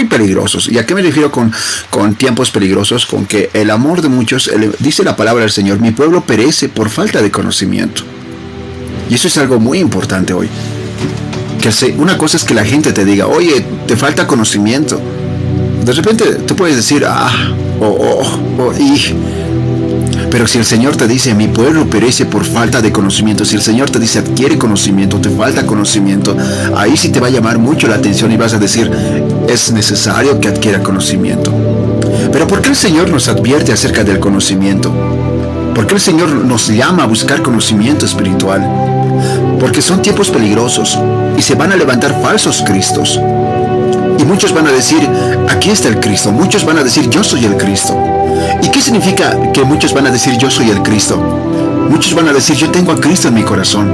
peligrosos. ¿Y a qué me refiero con tiempos peligrosos? Con que el amor de muchos, dice la palabra del Señor, mi pueblo perece por falta de conocimiento. Y eso es algo muy importante hoy. Una cosa es que la gente te diga, oye, te falta conocimiento. De repente tú puedes decir, pero si el Señor te dice, mi pueblo perece por falta de conocimiento, si el Señor te dice, adquiere conocimiento, te falta conocimiento, ahí sí te va a llamar mucho la atención y vas a decir, es necesario que adquiera conocimiento. Pero ¿por qué el Señor nos advierte acerca del conocimiento? ¿Por qué el Señor nos llama a buscar conocimiento espiritual? Porque son tiempos peligrosos y se van a levantar falsos cristos. Y muchos van a decir, aquí está el Cristo. Muchos van a decir, yo soy el Cristo. ¿Y qué significa que muchos van a decir, yo soy el Cristo? Muchos van a decir, yo tengo a Cristo en mi corazón.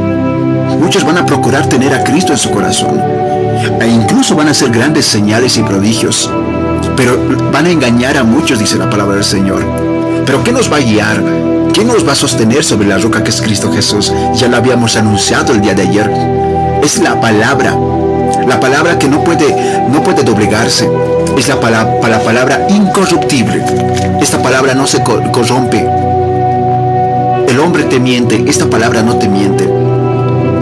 Muchos van a procurar tener a Cristo en su corazón. E incluso van a hacer grandes señales y prodigios. Pero van a engañar a muchos, dice la palabra del Señor. ¿Pero qué nos va a guiar? ¿Qué nos va a sostener sobre la roca que es Cristo Jesús? Ya lo habíamos anunciado el día de ayer. Es la palabra que no puede doblegarse. Es la palabra incorruptible. Esta palabra no se corrompe. El hombre te miente, esta palabra no te miente.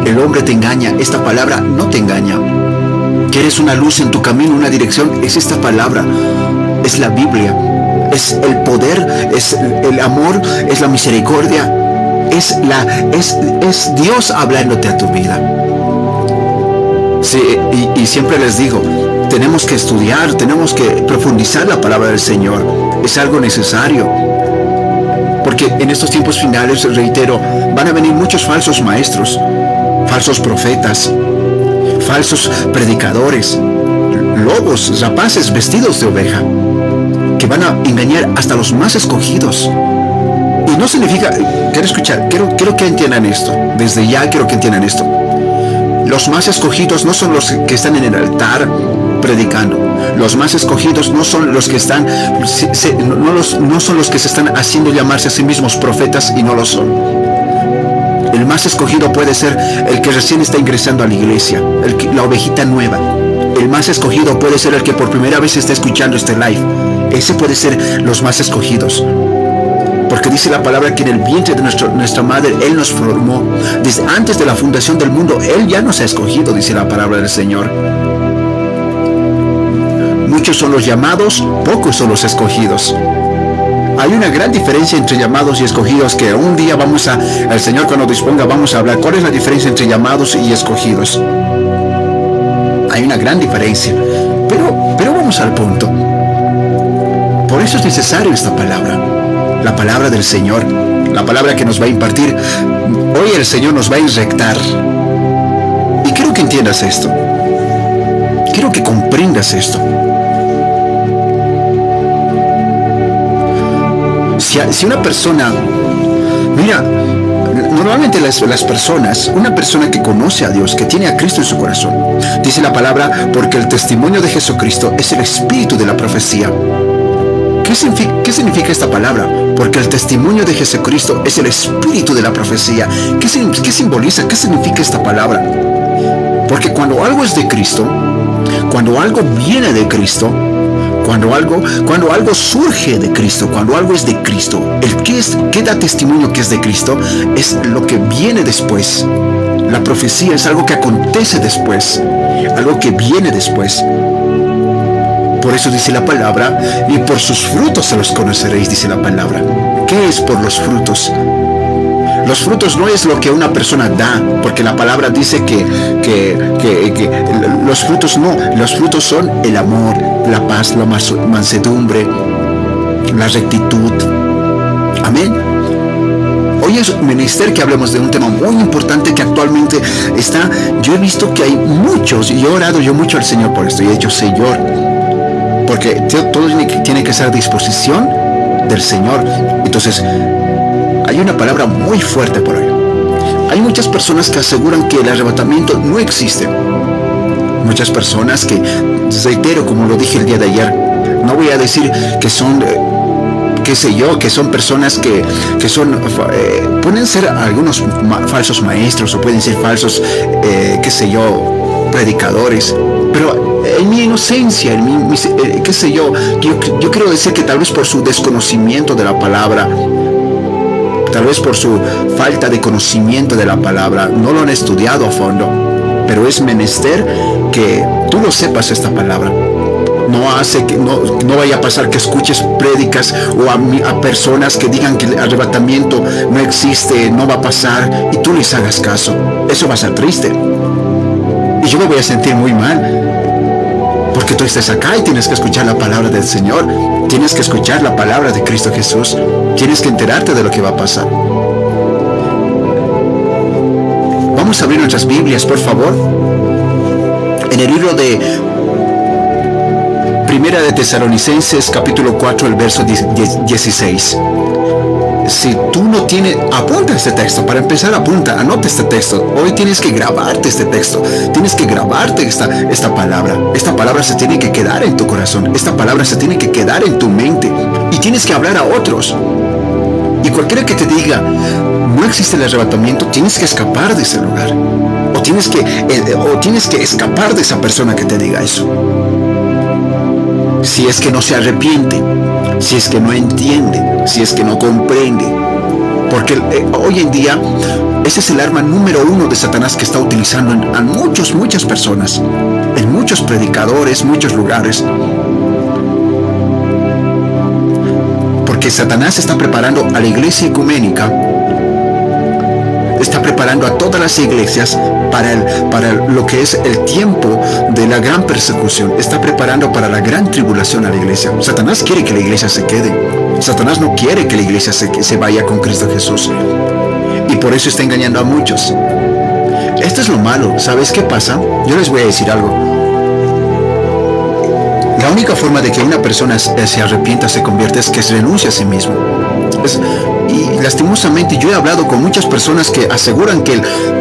El hombre te engaña, esta palabra no te engaña. ¿Quieres una luz en tu camino, una dirección? Es esta palabra, es la Biblia. Es el poder, es el amor, es la misericordia, es Dios hablándote a tu vida. Sí, y siempre les digo, tenemos que estudiar, tenemos que profundizar la palabra del Señor. Es algo necesario. Porque en estos tiempos finales, reitero, van a venir muchos falsos maestros, falsos profetas, falsos predicadores, lobos, rapaces vestidos de oveja, que van a engañar hasta los más escogidos. Y no significa, quiero que entiendan esto, desde ya quiero que entiendan esto. Los más escogidos no son los que están en el altar predicando. Los más escogidos no son los que están, no son los que se están haciendo llamarse a sí mismos profetas y no lo son. El más escogido puede ser el que recién está ingresando a la iglesia, la ovejita nueva. El más escogido puede ser el que por primera vez está escuchando este live. Ese puede ser los más escogidos. Porque dice la palabra que en el vientre de nuestra madre Él nos formó. Desde antes de la fundación del mundo, Él ya nos ha escogido, dice la palabra del Señor. Muchos son los llamados, pocos son los escogidos. Hay una gran diferencia entre llamados y escogidos que un día el Señor cuando disponga vamos a hablar. ¿Cuál es la diferencia entre llamados y escogidos? Hay una gran diferencia. Pero vamos al punto. Por eso es necesario esta palabra. La palabra del Señor. La palabra que nos va a impartir. Hoy el Señor nos va a inyectar. Y quiero que entiendas esto. Quiero que comprendas esto. Si una persona, mira, normalmente las personas, una persona que conoce a Dios, que tiene a Cristo en su corazón, dice la palabra, porque el testimonio de Jesucristo es el espíritu de la profecía. ¿Qué significa esta palabra? Porque el testimonio de Jesucristo es el espíritu de la profecía. ¿Qué simboliza? ¿Qué significa esta palabra? Porque cuando algo es de Cristo, cuando algo viene de Cristo, cuando algo surge de Cristo, cuando algo es de Cristo, ¿qué da testimonio que es de Cristo? Es lo que viene después. La profecía es algo que acontece después, algo que viene después. Por eso dice la palabra, y por sus frutos se los conoceréis, dice la palabra. ¿Qué es por los frutos? Los frutos no es lo que una persona da, porque la palabra dice que los frutos no, los frutos son el amor, la paz, la mansedumbre, la rectitud. Amén. Hoy es menester que hablemos de un tema muy importante que actualmente está. Yo he visto que hay muchos, y he orado yo mucho al Señor por esto, y he dicho, Señor, porque todo tiene que ser a disposición del Señor. Entonces, hay una palabra muy fuerte por hoy. Hay muchas personas que aseguran que el arrebatamiento no existe. Muchas personas que, reitero, como lo dije el día de ayer, no voy a decir que son, qué sé yo, que son personas que son, pueden ser algunos falsos maestros o pueden ser falsos, qué sé yo, predicadores. Pero en mi inocencia, en mi qué sé yo quiero decir que tal vez por su desconocimiento de la palabra, tal vez por su falta de conocimiento de la palabra, no lo han estudiado a fondo, pero es menester que tú lo sepas esta palabra. No vaya a pasar que escuches prédicas o a personas que digan que el arrebatamiento no existe, no va a pasar, y tú les hagas caso. Eso va a ser triste. Y yo me voy a sentir muy mal. Porque tú estás acá y tienes que escuchar la palabra del Señor. Tienes que escuchar la palabra de Cristo Jesús. Tienes que enterarte de lo que va a pasar. Vamos a abrir nuestras Biblias, por favor. En el libro de Primera de Tesalonicenses, capítulo 4, el verso 16. Si tú no tienes, apunta este texto. Para empezar, anota este texto. Hoy tienes que grabarte este texto. Tienes que grabarte esta palabra. Esta palabra se tiene que quedar en tu corazón. Esta palabra se tiene que quedar en tu mente. Y tienes que hablar a otros. Y cualquiera que te diga, no existe el arrebatamiento, tienes que escapar de ese lugar. O tienes que escapar de esa persona que te diga eso. Si es que no se arrepiente, si es que no entiende, si es que no comprende. Porque hoy en día, ese es el arma número 1 de Satanás que está utilizando en muchas personas, en muchos predicadores, muchos lugares. Porque Satanás está preparando a la iglesia ecuménica, está preparando a todas las iglesias para lo que es el tiempo de la gran persecución. Está preparando para la gran tribulación a la iglesia. Satanás quiere que la iglesia se quede. Satanás no quiere que la iglesia se vaya con Cristo Jesús. Y por eso está engañando a muchos. Esto es lo malo. ¿Sabes qué pasa? Yo les voy a decir algo. La única forma de que una persona se arrepienta, se convierta, es que se renuncie a sí mismo. Y lastimosamente yo he hablado con muchas personas que aseguran que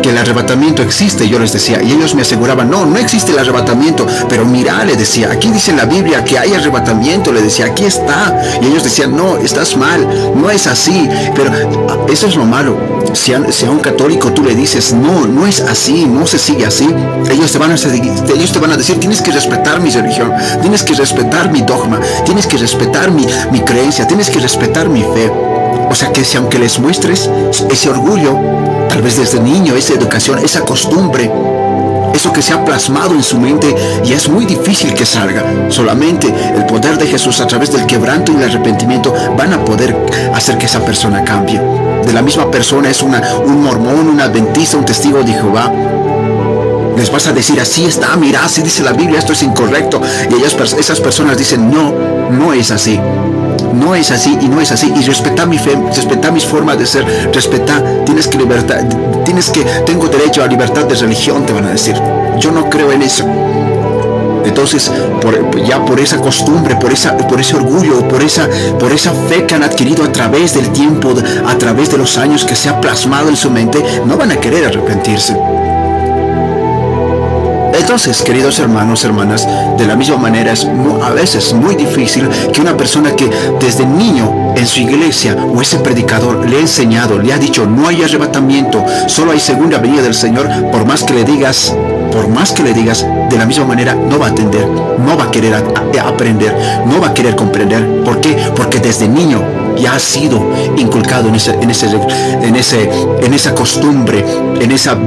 el arrebatamiento existe. Yo les decía, y ellos me aseguraban, no existe el arrebatamiento. Pero mira, le decía, aquí dice en la Biblia que hay arrebatamiento. Le decía, aquí está. Y ellos decían, no, estás mal, no es así. Pero eso es lo malo. Si a un católico tú le dices, no es así, no se sigue así, ellos te van a decir, tienes que respetar mi religión, tienes que respetar mi dogma, tienes que respetar mi creencia, tienes que respetar mi fe. O sea que si aunque les muestres ese orgullo, tal vez desde niño, esa educación, esa costumbre, eso que se ha plasmado en su mente, y es muy difícil que salga. Solamente el poder de Jesús a través del quebranto y el arrepentimiento van a poder hacer que esa persona cambie. De la misma persona es un mormón, un adventista, un testigo de Jehová. Les vas a decir, así está, mira, así dice la Biblia, esto es incorrecto. Y esas personas dicen, no es así. No es así y no es así. Y respeta mi fe, respeta mis formas de ser, tengo derecho a libertad de religión, te van a decir. Yo no creo en eso. Entonces, por esa costumbre, por ese orgullo, por esa fe que han adquirido a través del tiempo, a través de los años que se ha plasmado en su mente, no van a querer arrepentirse. Entonces, queridos hermanos, hermanas, de la misma manera es a veces muy difícil que una persona que desde niño en su iglesia o ese predicador le ha enseñado, le ha dicho, no hay arrebatamiento, solo hay segunda venida del Señor, por más que le digas, de la misma manera no va a atender, no va a querer aprender, no va a querer comprender. ¿Por qué? Porque desde niño ya ha sido inculcado en esa costumbre, en esa,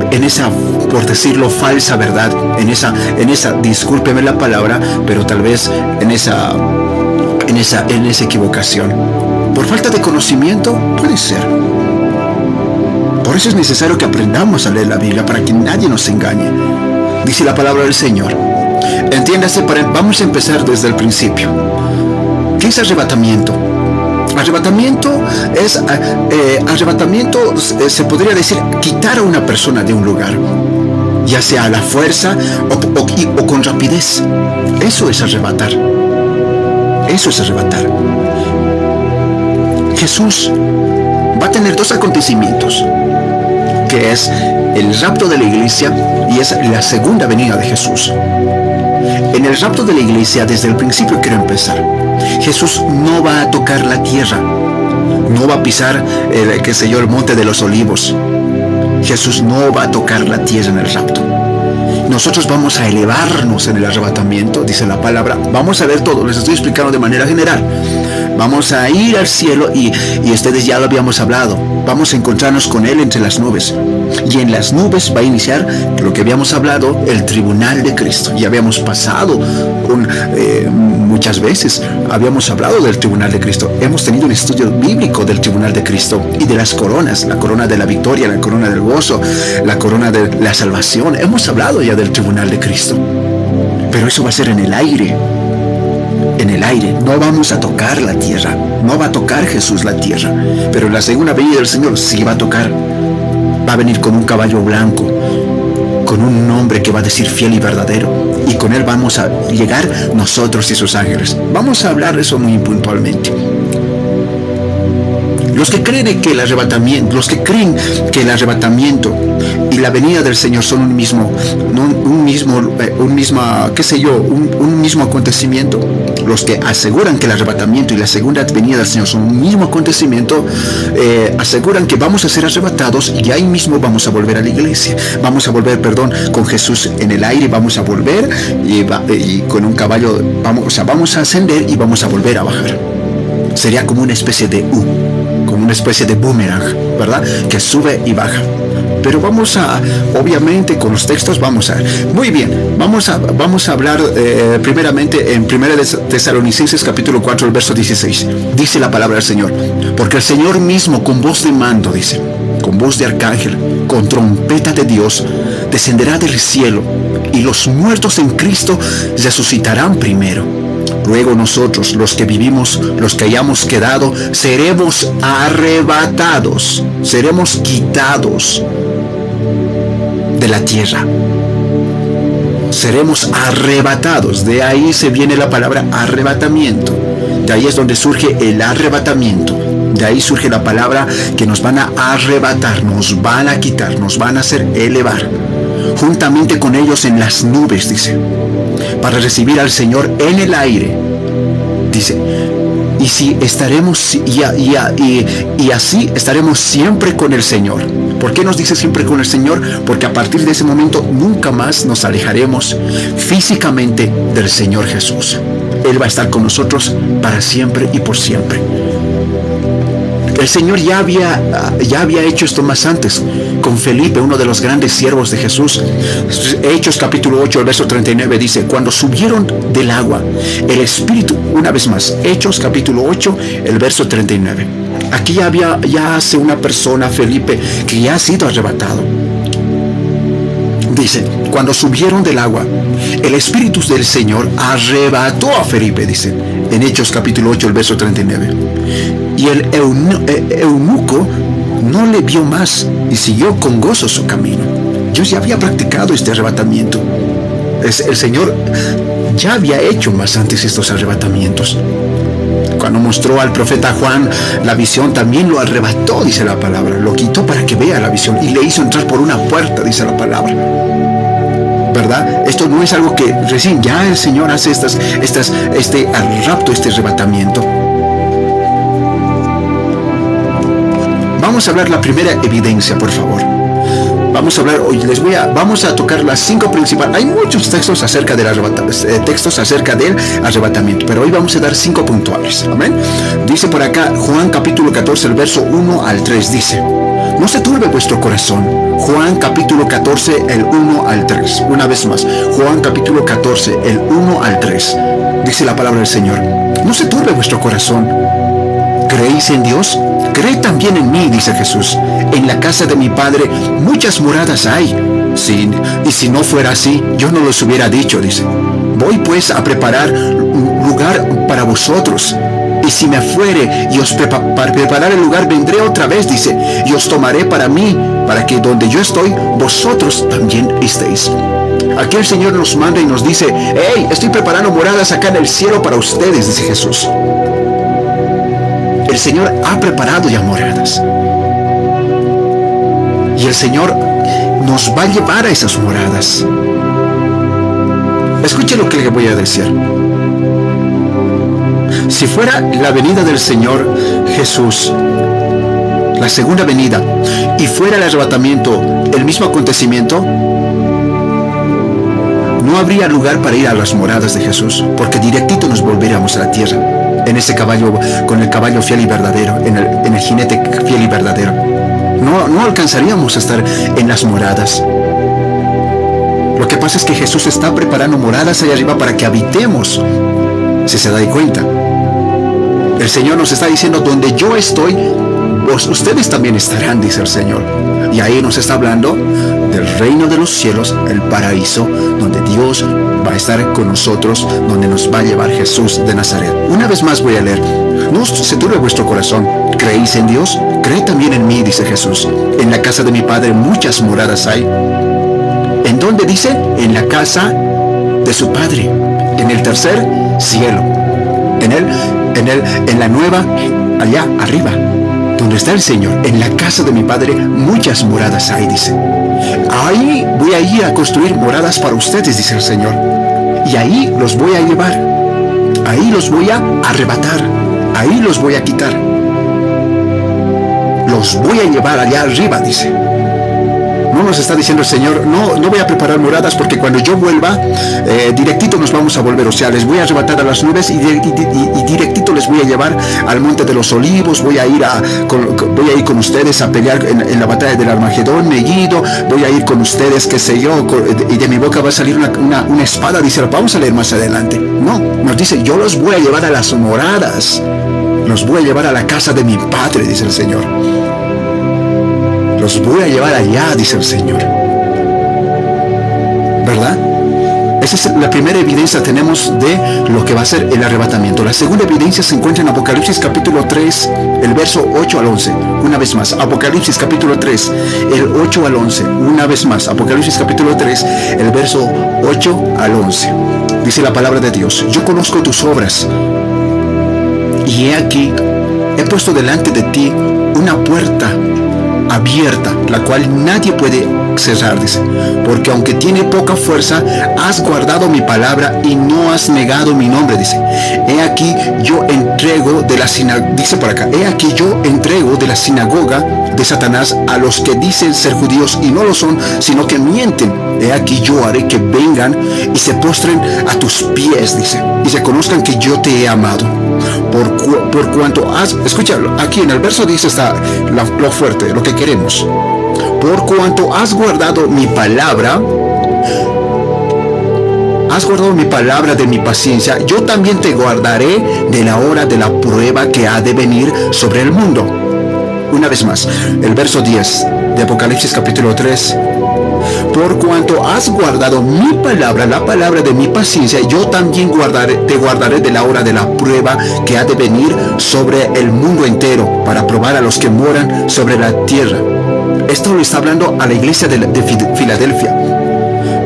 por decirlo, falsa verdad, en esa, discúlpeme la palabra, pero tal vez en esa equivocación. Por falta de conocimiento, puede ser. Por eso es necesario que aprendamos a leer la Biblia, para que nadie nos engañe. Dice la palabra del Señor. Entiéndase, vamos a empezar desde el principio. ¿Qué es arrebatamiento? Arrebatamiento se podría decir quitar a una persona de un lugar, ya sea a la fuerza o con rapidez. Eso es arrebatar. Eso es arrebatar. Jesús va a tener dos acontecimientos, que es el rapto de la iglesia y es la segunda venida de Jesús. En el rapto de la iglesia, desde el principio quiero empezar. Jesús no va a tocar la tierra, no va a pisar el monte de los olivos. Jesús no va a tocar la tierra en el rapto. nosotros vamos a elevarnos en el arrebatamiento, dice la palabra. Vamos a ver todo, les estoy explicando de manera general. Vamos a ir al cielo y ustedes ya lo habíamos hablado. Vamos a encontrarnos con Él entre las nubes. Y en las nubes va a iniciar lo que habíamos hablado, el tribunal de Cristo. Ya habíamos pasado muchas veces, habíamos hablado del tribunal de Cristo. Hemos tenido un estudio bíblico del tribunal de Cristo y de las coronas. La corona de la victoria, la corona del gozo, la corona de la salvación. Hemos hablado ya del tribunal de Cristo. Pero eso va a ser en el aire. En el aire, no vamos a tocar la tierra, no va a tocar Jesús la tierra, pero la segunda venida del Señor sí va a tocar. Va a venir con un caballo blanco, con un nombre que va a decir fiel y verdadero, y con Él vamos a llegar nosotros y sus ángeles. Vamos a hablar de eso muy puntualmente. Los que creen que el arrebatamiento, y la venida del Señor son un mismo acontecimiento. Los que aseguran que el arrebatamiento y la segunda venida del Señor son un mismo acontecimiento, aseguran que vamos a ser arrebatados y ahí mismo vamos a volver a la iglesia. Vamos a volver, con Jesús en el aire, vamos a volver y con un caballo, vamos a ascender y vamos a volver a bajar. Sería como una especie de como una especie de boomerang, ¿verdad? Que sube y baja. Pero obviamente con los textos muy bien, vamos a hablar primeramente en 1 Tesalonicenses capítulo 4, el verso 16. Dice la palabra del Señor: porque el Señor mismo con voz de mando, dice, con voz de arcángel, con trompeta de Dios, descenderá del cielo, y los muertos en Cristo resucitarán primero. Luego nosotros, los que vivimos, los que hayamos quedado, seremos arrebatados, seremos quitados de la tierra. Seremos arrebatados. De ahí se viene la palabra arrebatamiento. De ahí es donde surge el arrebatamiento. De ahí surge la palabra que nos van a arrebatar, nos van a quitar, nos van a hacer elevar. Juntamente con ellos en las nubes, dice, para recibir al Señor en el aire, dice. Y si estaremos y así estaremos siempre con el Señor. ¿Por qué nos dice siempre con el Señor? Porque a partir de ese momento nunca más nos alejaremos físicamente del Señor Jesús. Él va a estar con nosotros para siempre y por siempre. El Señor ya había hecho esto más antes con Felipe, uno de los grandes siervos de Jesús. Hechos capítulo 8, el verso 39 dice: cuando subieron del agua, el Espíritu, una vez más, Hechos capítulo 8, el verso 39. Aquí ya hace una persona, Felipe, que ya ha sido arrebatado. Dice: cuando subieron del agua, el Espíritu del Señor arrebató a Felipe, dice, en Hechos capítulo 8, el verso 39. Y el eunuco no le vio más y siguió con gozo su camino. Dios ya había practicado este arrebatamiento. El Señor ya había hecho más antes estos arrebatamientos. Cuando mostró al profeta Juan la visión, también lo arrebató, dice la palabra. Lo quitó para que vea la visión y le hizo entrar por una puerta, dice la palabra. ¿Verdad? Esto no es algo que recién ya el Señor hace este rapto, este arrebatamiento. Vamos a hablar la primera evidencia, por favor. Vamos a hablar hoy, vamos a tocar las 5 principales. Hay muchos textos acerca del arrebatamiento, pero hoy vamos a dar 5 puntuales. Amén. Dice por acá Juan capítulo 14, el verso 1 al 3, dice: no se turbe vuestro corazón. Juan capítulo 14, el 1 al 3. Una vez más, Juan capítulo 14, el 1 al 3. Dice la palabra del Señor: no se turbe vuestro corazón. ¿Creéis en Dios? Creed también en mí, dice Jesús. En la casa de mi Padre muchas moradas hay. Y si no fuera así, yo no los hubiera dicho, dice. Voy pues a preparar un lugar para vosotros. Y si me fuere y os preparar el lugar, vendré otra vez, dice, y os tomaré para mí, para que donde yo estoy, vosotros también estéis. Aquí el Señor nos manda y nos dice: hey, estoy preparando moradas acá en el cielo para ustedes, dice Jesús. El Señor ha preparado ya moradas. Y el Señor nos va a llevar a esas moradas. Escuche lo que le voy a decir. Si fuera la venida del Señor Jesús, la segunda venida, y fuera el arrebatamiento el mismo acontecimiento, no habría lugar para ir a las moradas de Jesús, porque directito nos volveríamos a la tierra, en ese caballo, con el caballo fiel y verdadero, en el jinete fiel y verdadero. No alcanzaríamos a estar en las moradas. Lo que pasa es que Jesús está preparando moradas allá arriba para que habitemos, si se da cuenta. El Señor nos está diciendo, donde yo estoy, pues ustedes también estarán, dice el Señor. Y ahí nos está hablando del reino de los cielos, el paraíso, donde Dios va a estar con nosotros, donde nos va a llevar Jesús de Nazaret. Una vez más voy a leer. No se turbe vuestro corazón. ¿Creéis en Dios? Creed también en mí, dice Jesús. En la casa de mi Padre muchas moradas hay. ¿En dónde dice? En la casa de su Padre, en el tercer cielo, en la nueva, allá arriba, donde está el Señor. En la casa de mi Padre muchas moradas hay, dice. Ahí voy a ir a construir moradas para ustedes, dice el Señor. Y ahí los voy a llevar. Ahí los voy a arrebatar. Ahí los voy a quitar. Los voy a llevar allá arriba, dice. No nos está diciendo el Señor, no voy a preparar moradas porque cuando yo vuelva, directito nos vamos a volver. O sea, les voy a arrebatar a las nubes y directito les voy a llevar al monte de los olivos. Voy a ir con ustedes a pelear en la batalla del Armagedón, Megiddo. Voy a ir con ustedes, qué sé yo, y de mi boca va a salir una espada. Dice, vamos a leer más adelante. No, nos dice, yo los voy a llevar a las moradas. Los voy a llevar a la casa de mi Padre, dice el Señor. Los voy a llevar allá, dice el Señor. ¿Verdad? Esa es la primera evidencia que tenemos de lo que va a ser el arrebatamiento. La segunda evidencia se encuentra en Apocalipsis capítulo 3, el verso 8 al 11. Una vez más, Apocalipsis capítulo 3, el 8 al 11. Una vez más, Apocalipsis capítulo 3, el verso 8 al 11. Dice la palabra de Dios: yo conozco tus obras, y he aquí, he puesto delante de ti una puerta abierta, la cual nadie puede cerrar, dice, porque aunque tiene poca fuerza, has guardado mi palabra y no has negado mi nombre, dice. He aquí yo entrego de la sinagoga, dice por acá, he aquí yo entrego de la sinagoga de Satanás a los que dicen ser judíos y no lo son, sino que mienten. He aquí yo haré que vengan y se postren a tus pies, dice, y se conozcan que yo te he amado. Por cuanto has, escúchalo, aquí en el verso 10 está lo fuerte, lo que queremos. Por cuanto has guardado mi palabra de mi paciencia, yo también te guardaré de la hora de la prueba que ha de venir sobre el mundo. Una vez más, el verso 10 de Apocalipsis capítulo 3. Por cuanto has guardado mi palabra, la palabra de mi paciencia, yo también te guardaré de la hora de la prueba que ha de venir sobre el mundo entero, para probar a los que moran sobre la tierra. Esto lo está hablando a la iglesia de Filadelfia.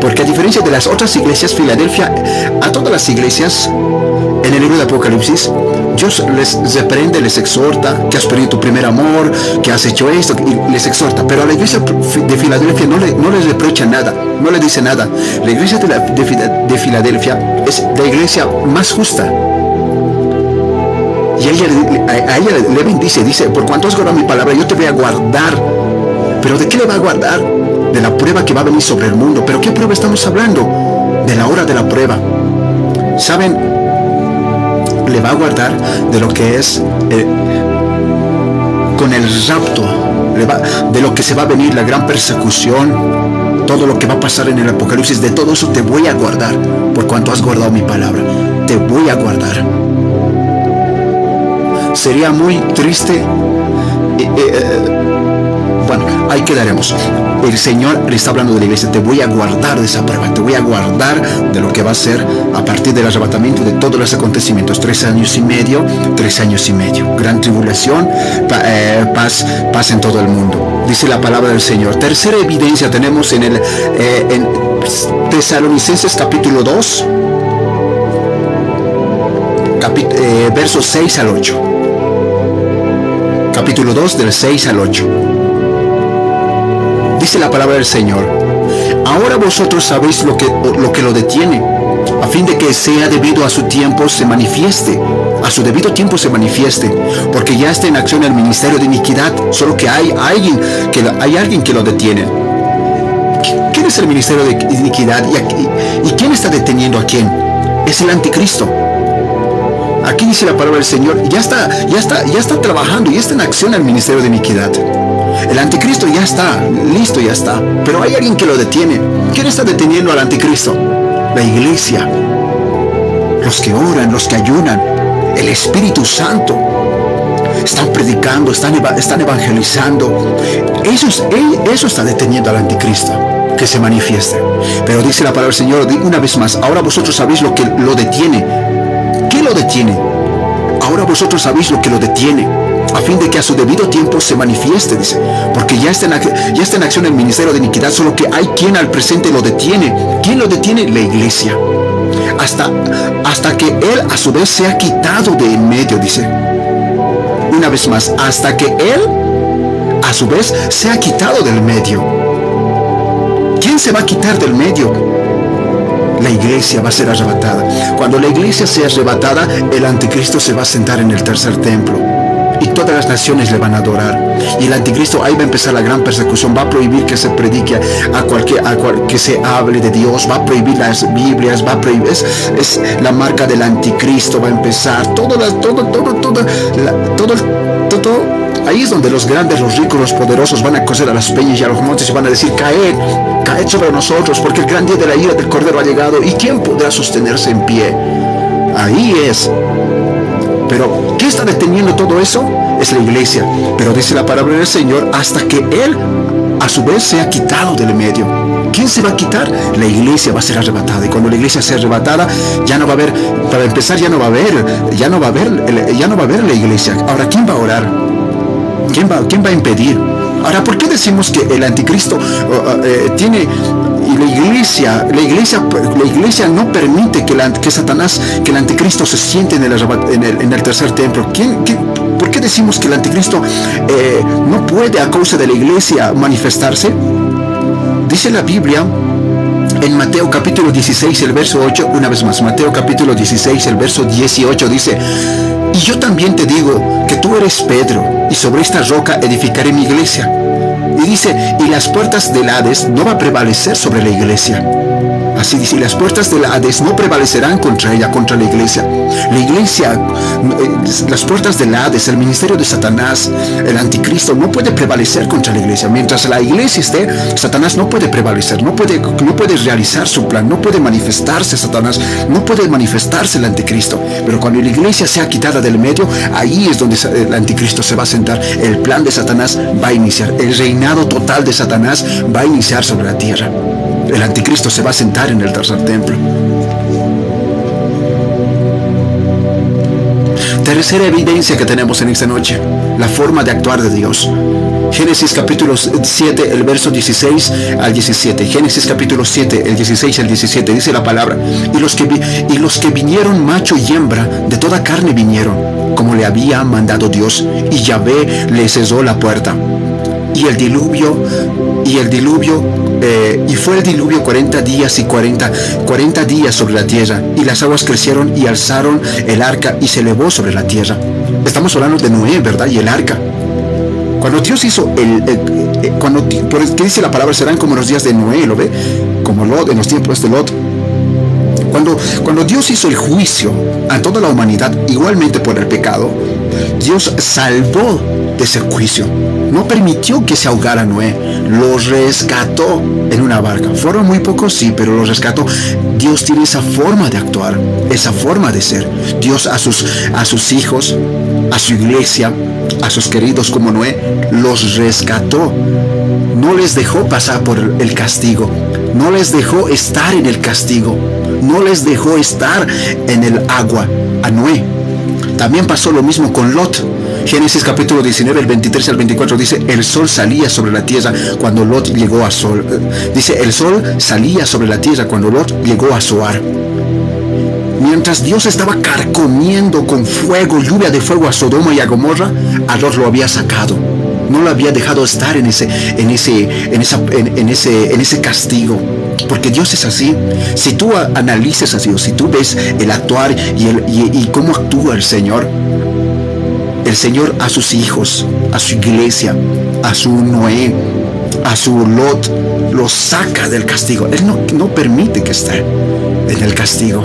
Porque a diferencia de las otras iglesias, Filadelfia, a todas las iglesias, en el libro de Apocalipsis, Dios les reprende, les exhorta, que has perdido tu primer amor, que has hecho esto, y les exhorta. Pero a la iglesia de Filadelfia no les reprocha nada, no le dice nada. La iglesia de Filadelfia es la iglesia más justa. Y a ella le bendice, dice, por cuanto has guardado mi palabra, yo te voy a guardar. ¿Pero de qué le va a guardar? De la prueba que va a venir sobre el mundo. ¿Pero qué prueba estamos hablando? De la hora de la prueba. ¿Saben? Le va a guardar de lo que es con el rapto, de lo que se va a venir, la gran persecución, todo lo que va a pasar en el Apocalipsis. De todo eso te voy a guardar, por cuanto has guardado mi palabra. Te voy a guardar. Sería muy triste. Bueno, ahí quedaremos. El Señor le está hablando de la iglesia. Te voy a guardar de esa prueba. Te voy a guardar de lo que va a ser a partir del arrebatamiento, de todos los acontecimientos. 3 años y medio. Gran tribulación, paz en todo el mundo. Dice la palabra del Señor. Tercera evidencia tenemos en Tesalonicenses capítulo 2, versos 6 al 8. Capítulo 2, del 6 al 8. Dice la palabra del Señor: ahora vosotros sabéis lo que lo detiene, a fin de que sea debido a su tiempo se manifieste, a su debido tiempo se manifieste, porque ya está en acción el ministerio de iniquidad, solo que hay alguien que lo detiene. ¿Quién es es el ministerio de iniquidad. ¿Y quién está deteniendo a quién? Es el anticristo. Aquí dice la palabra del Señor, ya está trabajando, ya está en acción el ministerio de iniquidad. El anticristo ya está, listo, ya está. Pero hay alguien que lo detiene. ¿Quién está deteniendo al anticristo? La iglesia. Los que oran, los que ayunan. El Espíritu Santo. Están predicando, están evangelizando. Eso está deteniendo al anticristo, que se manifieste. Pero dice la palabra del Señor una vez más, ahora vosotros sabéis lo que lo detiene. ¿Qué lo detiene? Ahora vosotros sabéis lo que lo detiene, a fin de que a su debido tiempo se manifieste, dice. Porque ya está en acción el ministerio de iniquidad, solo que hay quien al presente lo detiene. ¿Quién lo detiene? La iglesia. Hasta que él a su vez sea quitado de en medio, dice. Una vez más, hasta que él a su vez sea quitado del medio. ¿Quién se va a quitar del medio? La iglesia va a ser arrebatada. Cuando la iglesia sea arrebatada, el anticristo se va a sentar en el tercer templo y todas las naciones le van a adorar. Y el anticristo, ahí va a empezar la gran persecución. Va a prohibir que se predique que se hable de Dios. Va a prohibir las Biblias. Va a prohibir, es la marca del anticristo. Va a empezar todo. Ahí es donde los grandes, los ricos, los poderosos van a coser a las peñas y a los montes y van a decir: caed sobre nosotros, porque el gran día de la ira del Cordero ha llegado. ¿Y quién podrá sostenerse en pie? Ahí es. Pero ¿qué está deteniendo todo eso? Es la iglesia. Pero dice la palabra del Señor, hasta que Él a su vez sea quitado del medio. ¿Quién se va a quitar? La iglesia va a ser arrebatada. Y cuando la iglesia sea arrebatada, ya no va a haber, para empezar, ya no va a haber la iglesia. Ahora, ¿quién va a orar? ¿Quién va a impedir? Ahora, ¿por qué decimos que el anticristo tiene... Y la iglesia no permite que Satanás, que el anticristo se siente en el tercer templo? ¿Por qué decimos que el anticristo no puede a causa de la iglesia manifestarse? Dice la Biblia en Mateo capítulo 16, el verso 8, una vez más, Mateo capítulo 16, el verso 18 dice: y yo también te digo que tú eres Pedro, y sobre esta roca edificaré mi iglesia. Y dice, y las puertas del Hades no va a prevalecer sobre la iglesia. Así dice, y las puertas del Hades no prevalecerán contra ella, contra la iglesia. La iglesia, las puertas del Hades, el ministerio de Satanás, el anticristo, no puede prevalecer contra la iglesia. Mientras la iglesia esté, Satanás no puede prevalecer, no puede realizar su plan, no puede manifestarse Satanás, no puede manifestarse el anticristo. Pero cuando la iglesia sea quitada del medio, ahí es donde el anticristo se va a sentar. El plan de Satanás va a iniciar, el reinado total de Satanás va a iniciar sobre la tierra. El anticristo se va a sentar en el tercer templo. Tercera evidencia que tenemos en esta noche: la forma de actuar de Dios. Génesis capítulo 7, el verso 16 al 17. Génesis capítulo 7, el 16 al 17. Dice la palabra: y los que vinieron, macho y hembra, de toda carne vinieron, como le había mandado Dios, y Yahvé le cesó la puerta. Y fue el diluvio 40 días y 40 días sobre la tierra, y las aguas crecieron y alzaron el arca y se elevó sobre la tierra. Estamos hablando de Noé, ¿verdad? Y el arca. Cuando Dios hizo ¿qué dice la palabra? Serán como los días de Noé, ¿lo ve? Como Lot, en los tiempos de Lot. Cuando Dios hizo el juicio a toda la humanidad, igualmente por el pecado, Dios salvó de ese juicio. No permitió que se ahogara Noé, lo rescató en una barca. Fueron muy pocos, sí, pero lo rescató. Dios tiene esa forma de actuar, esa forma de ser. Dios a sus hijos, a su iglesia, a sus queridos como Noé, los rescató. No les dejó pasar por el castigo, no les dejó estar en el castigo, no les dejó estar en el agua a Noé. También pasó lo mismo con Lot. Génesis capítulo 19, el 23 al 24 dice: el sol salía sobre la tierra cuando Lot llegó a Sol. Dice, el sol salía sobre la tierra cuando Lot llegó a Zoar. Mientras Dios estaba carcomiendo con fuego, lluvia de fuego a Sodoma y a Gomorra, a Lot lo había sacado. No lo había dejado estar en ese castigo. Porque Dios es así. Si tú analices a Dios, si tú ves el actuar y cómo actúa el Señor a sus hijos, a su iglesia, a su Noé, a su Lot, lo saca del castigo. Él no permite que esté en el castigo.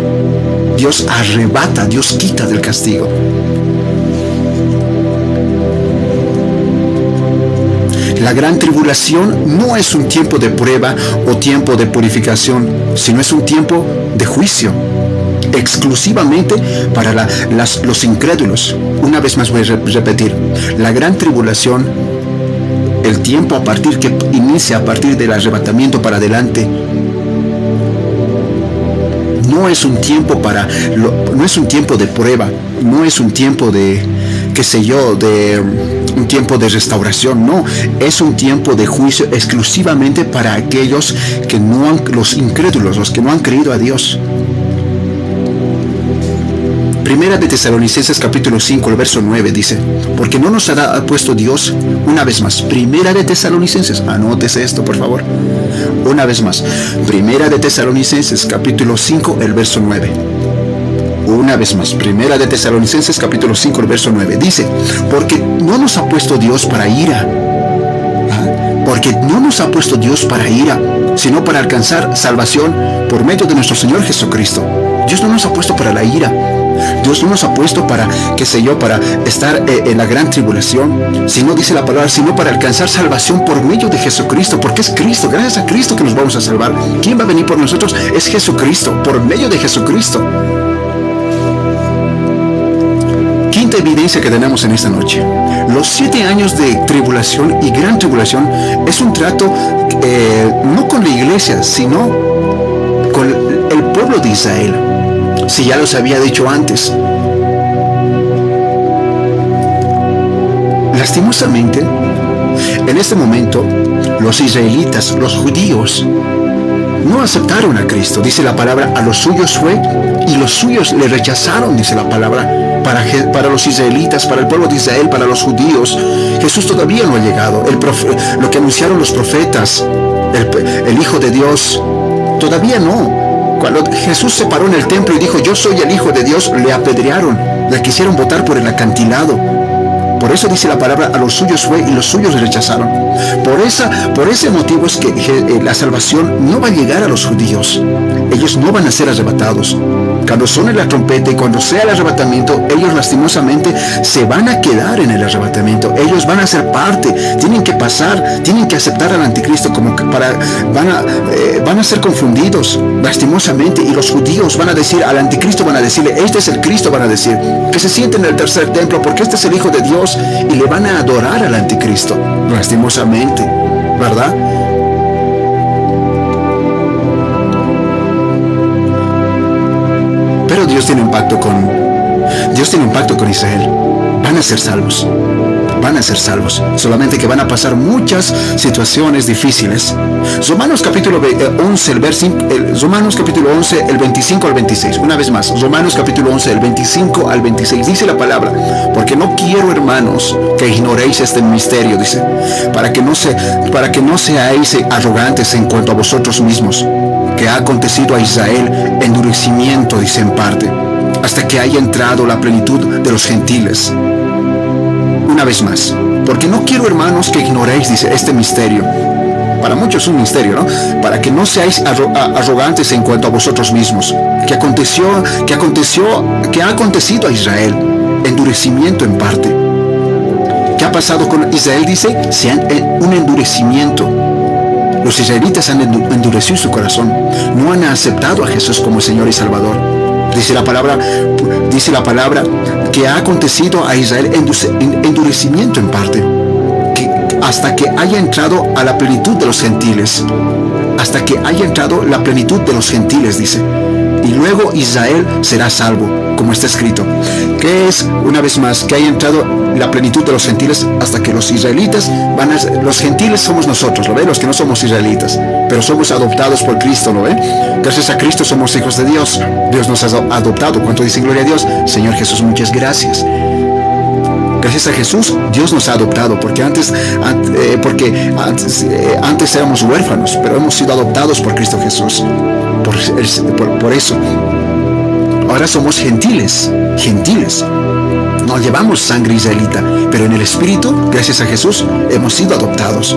Dios arrebata, Dios quita del castigo. La gran tribulación no es un tiempo de prueba o tiempo de purificación, sino es un tiempo de juicio, exclusivamente para los incrédulos. Una vez más voy a repetir, la gran tribulación, el tiempo que inicia a partir del arrebatamiento para adelante, no es un tiempo no es un tiempo de prueba, no es un tiempo de, un tiempo de restauración, no, es un tiempo de juicio exclusivamente para aquellos que los incrédulos, los que no han creído a Dios. Primera de Tesalonicenses capítulo 5, el verso 9 dice, porque no nos ha puesto Dios, una vez más, Primera de Tesalonicenses, anótese esto por favor, una vez más, Primera de Tesalonicenses capítulo 5, el verso 9. Una vez más, Primera de Tesalonicenses capítulo 5, el verso 9, dice, porque no nos ha puesto Dios para ira, porque no nos ha puesto Dios para ira, sino para alcanzar salvación por medio de nuestro Señor Jesucristo. Dios no nos ha puesto para la ira. Dios no nos ha puesto para estar en la gran tribulación, sino, dice la palabra, sino para alcanzar salvación por medio de Jesucristo, porque es Cristo, gracias a Cristo que nos vamos a salvar. ¿Quién va a venir por nosotros? Es Jesucristo, por medio de Jesucristo. Quinta evidencia que tenemos en esta noche. Los 7 años de tribulación y gran tribulación es un trato no con la iglesia, sino con el pueblo de Israel. Si ya los había dicho antes. Lastimosamente, en este momento, los israelitas, los judíos, no aceptaron a Cristo. Dice la palabra, a los suyos fue y los suyos le rechazaron, dice la palabra. Para los israelitas, para el pueblo de Israel, para los judíos, Jesús todavía no ha llegado. Lo que anunciaron los profetas, el Hijo de Dios, todavía no. Cuando Jesús se paró en el templo y dijo, yo soy el Hijo de Dios, le apedrearon, le quisieron botar por el acantilado. Por eso dice la palabra, a los suyos fue y los suyos le rechazaron. Por ese motivo es que la salvación no va a llegar a los judíos. Ellos no van a ser arrebatados. Cuando suene la trompeta y cuando sea el arrebatamiento, ellos lastimosamente se van a quedar en el arrebatamiento. Ellos van a ser parte, tienen que pasar, tienen que aceptar al anticristo van a ser confundidos lastimosamente, y los judíos van a decir al anticristo, van a decirle, este es el Cristo, van a decir, que se sienten en el tercer templo porque este es el Hijo de Dios, y le van a adorar al anticristo, lastimosamente, ¿verdad? Pero Dios tiene un pacto con Israel. Van a ser salvos. Van a ser salvos. Solamente que van a pasar muchas situaciones difíciles. Romanos capítulo 11, el 25 al 26. Una vez más, Romanos capítulo 11, el 25 al 26. Dice la palabra, porque no quiero, hermanos, que ignoréis este misterio, dice, para que no seáis arrogantes en cuanto a vosotros mismos, que ha acontecido a Israel endurecimiento, dice en parte, hasta que haya entrado la plenitud de los gentiles. Una vez más, porque no quiero, hermanos, que ignoréis, dice, este misterio. Para muchos es un misterio, ¿no? Para que no seáis arrogantes en cuanto a vosotros mismos, que ha acontecido a Israel endurecimiento en parte. ¿Qué ha pasado con Israel? Dice, un endurecimiento. Los israelitas han endurecido su corazón, no han aceptado a Jesús como Señor y Salvador. Dice la palabra que ha acontecido a Israel endurecimiento en parte, hasta que haya entrado a la plenitud de los gentiles. Hasta que haya entrado la plenitud de los gentiles, dice. Y luego Israel será salvo, como está escrito. Que es, una vez más, que haya entrado la plenitud de los gentiles, hasta que los israelitas los gentiles somos nosotros, ¿lo ve? Los que no somos israelitas, pero somos adoptados por Cristo, ¿lo ve? Gracias a Cristo somos hijos de Dios. Dios nos ha adoptado. ¿Cuánto dicen gloria a Dios? Señor Jesús, muchas gracias. Gracias a Jesús, Dios nos ha adoptado, porque antes éramos huérfanos, pero hemos sido adoptados por Cristo Jesús. Por eso, ahora somos gentiles. No llevamos sangre israelita, pero en el Espíritu, gracias a Jesús, hemos sido adoptados.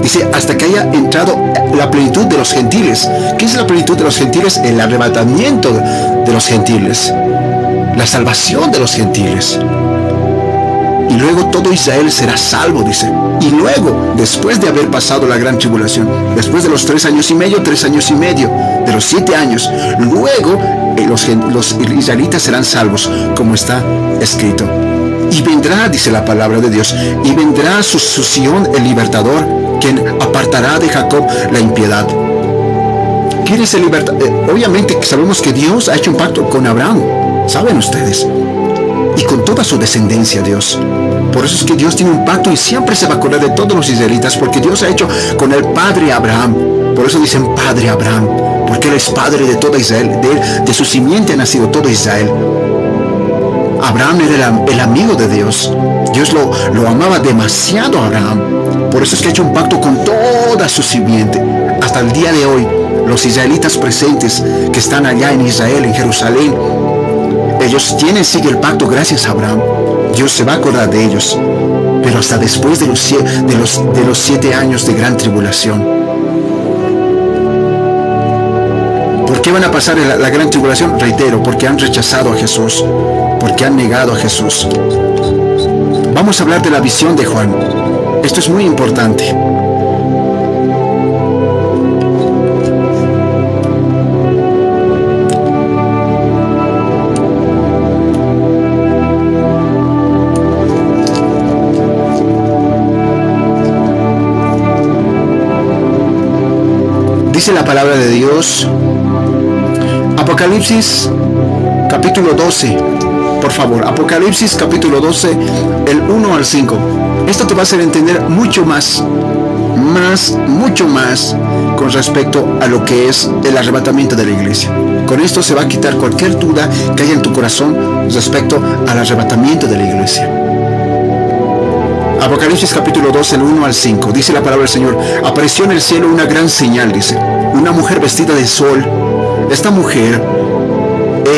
Dice, hasta que haya entrado la plenitud de los gentiles. ¿Qué es la plenitud de los gentiles? El arrebatamiento de los gentiles, la salvación de los gentiles. Y luego todo Israel será salvo, dice. Y luego, después de haber pasado la gran tribulación, después de los 3 años y medio, de los 7 años, luego los israelitas serán salvos, como está escrito. Y vendrá, dice la palabra de Dios, y vendrá su Sión, el libertador, quien apartará de Jacob la impiedad. ¿Quién es el libertador? Obviamente sabemos que Dios ha hecho un pacto con Abraham, ¿saben ustedes? Y con toda su descendencia, Dios. Por eso es que Dios tiene un pacto y siempre se va a acordar de todos los israelitas, porque Dios ha hecho con el padre Abraham. Por eso dicen padre Abraham, porque él es padre de toda Israel. De su simiente ha nacido todo Israel. Abraham era el amigo de Dios. Dios lo amaba demasiado a Abraham. Por eso es que ha hecho un pacto con toda su simiente. Hasta el día de hoy, los israelitas presentes que están allá en Israel, en Jerusalén, ellos sigue el pacto gracias a Abraham. Dios se va a acordar de ellos, pero hasta después de los 7 años de gran tribulación. ¿Por qué van a pasar la gran tribulación? Reitero, porque han rechazado a Jesús, porque han negado a Jesús. Vamos a hablar de la visión de Juan. Esto es muy importante. Dice la palabra de Dios, Apocalipsis capítulo 12, por favor, Apocalipsis capítulo 12, el 1 al 5. Esto te va a hacer entender mucho más con respecto a lo que es el arrebatamiento de la iglesia. Con esto se va a quitar cualquier duda que haya en tu corazón respecto al arrebatamiento de la iglesia. Apocalipsis capítulo 12, el 1 al 5. Dice la palabra del Señor: apareció en el cielo una gran señal, dice, una mujer vestida de sol. Esta mujer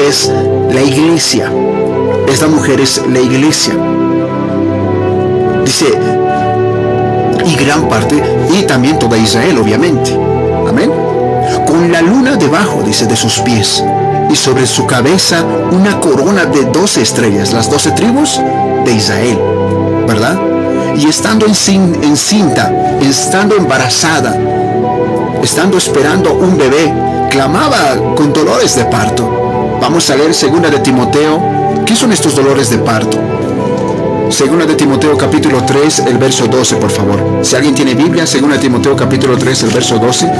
es la iglesia. Esta mujer es la iglesia. Dice, y gran parte, y también toda Israel, obviamente. Amén. Con la luna debajo, dice, de sus pies, y sobre su cabeza una corona de 12 estrellas, las 12 tribus de Israel, ¿verdad? Y estando encinta, estando embarazada, estando esperando un bebé, clamaba con dolores de parto. Vamos a leer 2 de Timoteo. ¿Qué son estos dolores de parto? 2 de Timoteo capítulo 3, el verso 12, por favor. Si alguien tiene Biblia, 2 de Timoteo capítulo 3, el verso 12.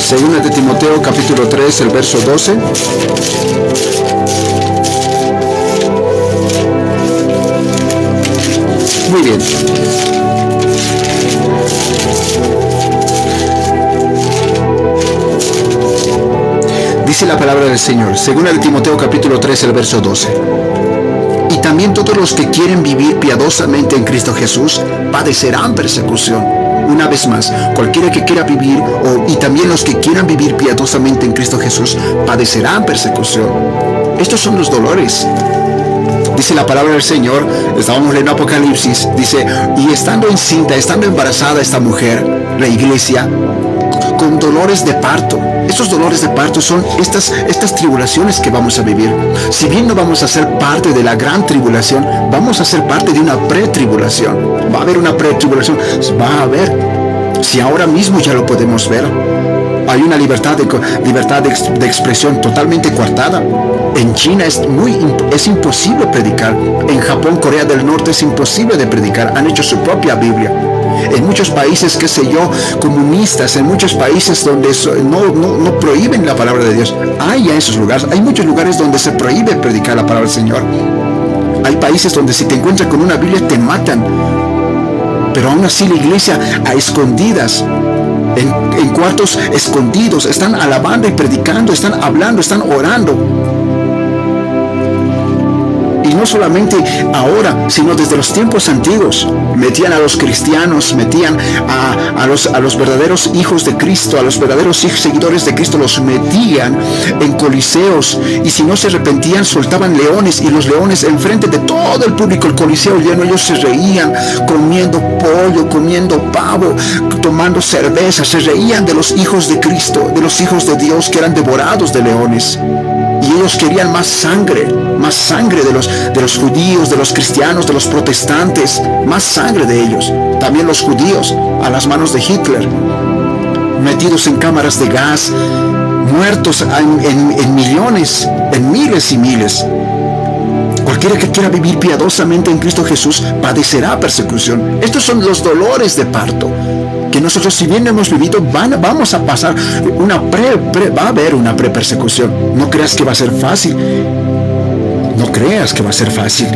Segunda de Timoteo capítulo 3, el verso 12. Muy bien. Dice la palabra del Señor, segunda de Timoteo capítulo 3, el verso 12. Y también todos los que quieren vivir piadosamente en Cristo Jesús padecerán persecución. Una vez más, cualquiera que quiera vivir, y también los que quieran vivir piadosamente en Cristo Jesús, padecerán persecución. Estos son los dolores. Dice la palabra del Señor, estábamos leyendo Apocalipsis, dice, y estando encinta, estando embarazada esta mujer, la iglesia, con dolores de parto. Estos dolores de parto son estas tribulaciones que vamos a vivir. Si bien no vamos a ser parte de la gran tribulación, vamos a ser parte de una pretribulación. Va a haber una pretribulación, va a haber. Si ahora mismo ya lo podemos ver. Hay una libertad de expresión totalmente coartada. En China es imposible predicar. En Japón, Corea del Norte es imposible de predicar. Han hecho su propia Biblia. En muchos países, qué sé yo, comunistas, en muchos países donde no prohíben la palabra de Dios. Hay en esos lugares, hay muchos lugares donde se prohíbe predicar la palabra del Señor. Hay países donde si te encuentras con una Biblia te matan. Pero aún así la iglesia a escondidas, en cuartos escondidos, están alabando y predicando, están hablando, están orando. Y no no solamente ahora, sino desde los tiempos antiguos. Metían a los cristianos, metían a los verdaderos hijos de Cristo, a los verdaderos seguidores de Cristo, los metían en coliseos, y si no se arrepentían soltaban leones, y los leones enfrente de todo el público, el coliseo lleno, ellos se reían comiendo pollo, comiendo pavo, tomando cerveza, se reían de los hijos de Cristo, de los hijos de Dios que eran devorados de leones. Y ellos querían más sangre de los judíos, de los cristianos, de los protestantes, más sangre de ellos. También los judíos a las manos de Hitler, metidos en cámaras de gas, muertos en millones, en miles y miles. Cualquiera que quiera vivir piadosamente en Cristo Jesús padecerá persecución. Estos son los dolores de parto que nosotros, si bien hemos vivido, vamos a pasar va a haber una persecución. No creas que va a ser fácil. No creas que va a ser fácil.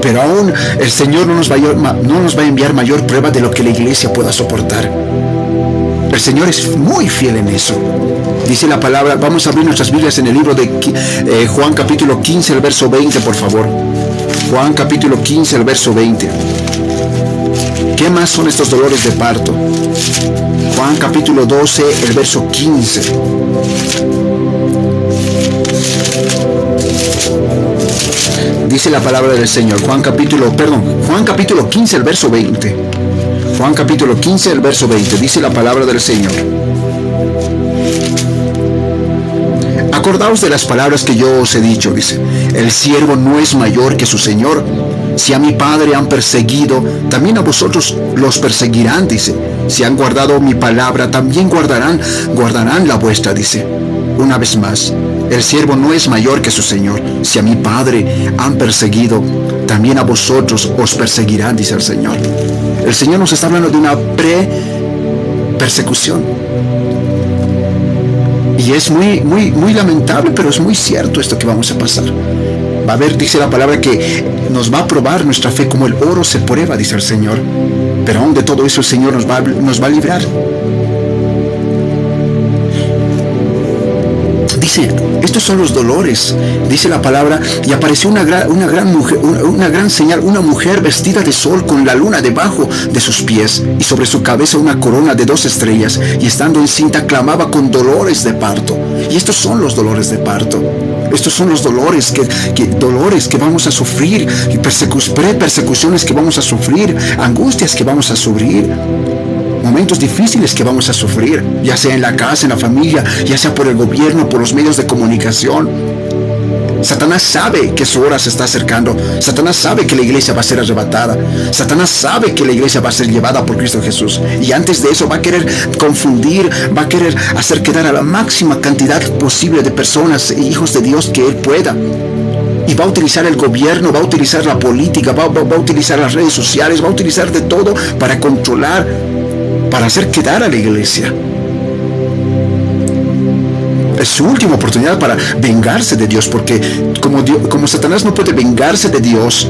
Pero aún el Señor no nos va a enviar mayor prueba de lo que la iglesia pueda soportar. El Señor es muy fiel en eso. Dice la palabra, vamos a abrir nuestras Biblias en el libro de Juan capítulo 15, el verso 20, por favor. Juan capítulo 15, el verso 20. ¿Qué más son estos dolores de parto? Juan capítulo 12, el verso 15. Dice la palabra del Señor. Juan capítulo 15, el verso 20. Juan capítulo 15, el verso 20. Dice la palabra del Señor. Acordaos de las palabras que yo os he dicho, dice. El siervo no es mayor que su Señor. Si a mi Padre han perseguido, también a vosotros los perseguirán, dice. Si han guardado mi palabra, también guardarán la vuestra, dice. Una vez más, el siervo no es mayor que su Señor. Si a mi Padre han perseguido, también a vosotros os perseguirán, dice el Señor. El Señor nos está hablando de una persecución. Y es muy lamentable, pero es muy cierto esto que vamos a pasar. Va a haber, dice la palabra, que nos va a probar nuestra fe como el oro se prueba, dice el Señor. Pero aún de todo eso el Señor nos va a librar. Dice, estos son los dolores, dice la palabra, y apareció una gran señal, una mujer vestida de sol con la luna debajo de sus pies y sobre su cabeza una corona de 2 estrellas, y estando encinta clamaba con dolores de parto. Y estos son los dolores de parto. Estos son los dolores que vamos a sufrir, persecuciones que vamos a sufrir, angustias que vamos a sufrir, momentos difíciles que vamos a sufrir, ya sea en la casa, en la familia, ya sea por el gobierno, por los medios de comunicación. Satanás sabe que su hora se está acercando. Satanás sabe que la iglesia va a ser arrebatada. Satanás sabe que la iglesia va a ser llevada por Cristo Jesús. Y antes de eso va a querer confundir, va a querer hacer quedar a la máxima cantidad posible de personas e hijos de Dios que él pueda. Y va a utilizar el gobierno, va a utilizar la política, va a utilizar las redes sociales, va a utilizar de todo para controlar, para hacer quedar a la iglesia. Es su última oportunidad para vengarse de Dios, porque como Satanás no puede vengarse de Dios,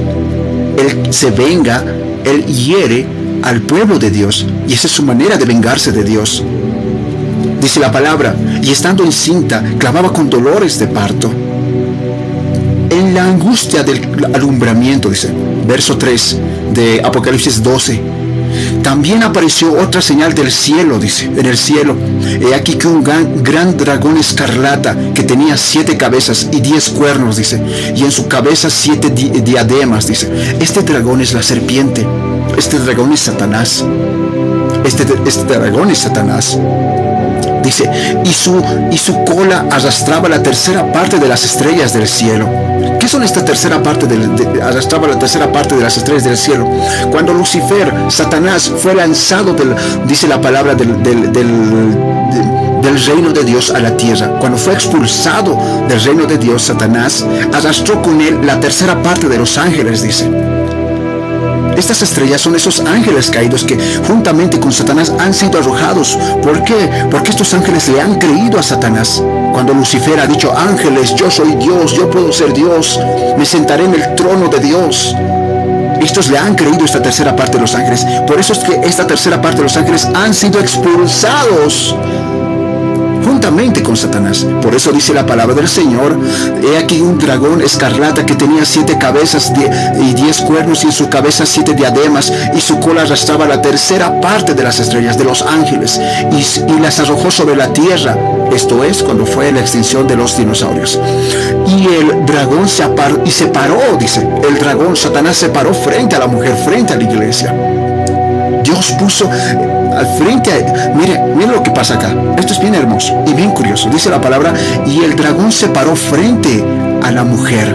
él se venga, él hiere al pueblo de Dios, y esa es su manera de vengarse de Dios. Dice la palabra, y estando encinta, clamaba con dolores de parto. En la angustia del alumbramiento, dice, verso 3 de Apocalipsis 12. También apareció otra señal del cielo, dice, en el cielo. He aquí que un gran dragón escarlata que tenía 7 cabezas y 10 cuernos, dice, y en su cabeza 7 diademas, dice. Este dragón es la serpiente. Este dragón es Satanás. Este dragón es Satanás. Dice, y su cola arrastraba la tercera parte de las estrellas del cielo. ¿Qué son esta tercera parte? Arrastraba la tercera parte de las estrellas del cielo. Cuando Lucifer, Satanás, fue lanzado dice la palabra del reino de Dios a la tierra, cuando fue expulsado del reino de Dios, Satanás arrastró con él la tercera parte de los ángeles, dice. Estas estrellas son esos ángeles caídos que juntamente con Satanás han sido arrojados. ¿Por qué? Porque estos ángeles le han creído a Satanás. Cuando Lucifer ha dicho, ángeles, yo soy Dios, yo puedo ser Dios, me sentaré en el trono de Dios. Estos le han creído esta tercera parte de los ángeles. Por eso es que esta tercera parte de los ángeles han sido expulsados juntamente con Satanás. Por eso dice la palabra del Señor: he aquí un dragón escarlata que tenía 7 cabezas y 10 cuernos, y en su cabeza 7 diademas, y su cola arrastraba la tercera parte de las estrellas de los ángeles, y las arrojó sobre la tierra. Esto es cuando fue la extinción de los dinosaurios. Y el dragón se paró, dice, el dragón, Satanás, se paró frente a la mujer, frente a la iglesia. Dios puso al frente, mire lo que pasa acá. Esto es bien hermoso y bien curioso. Dice la palabra: y el dragón se paró frente a la mujer.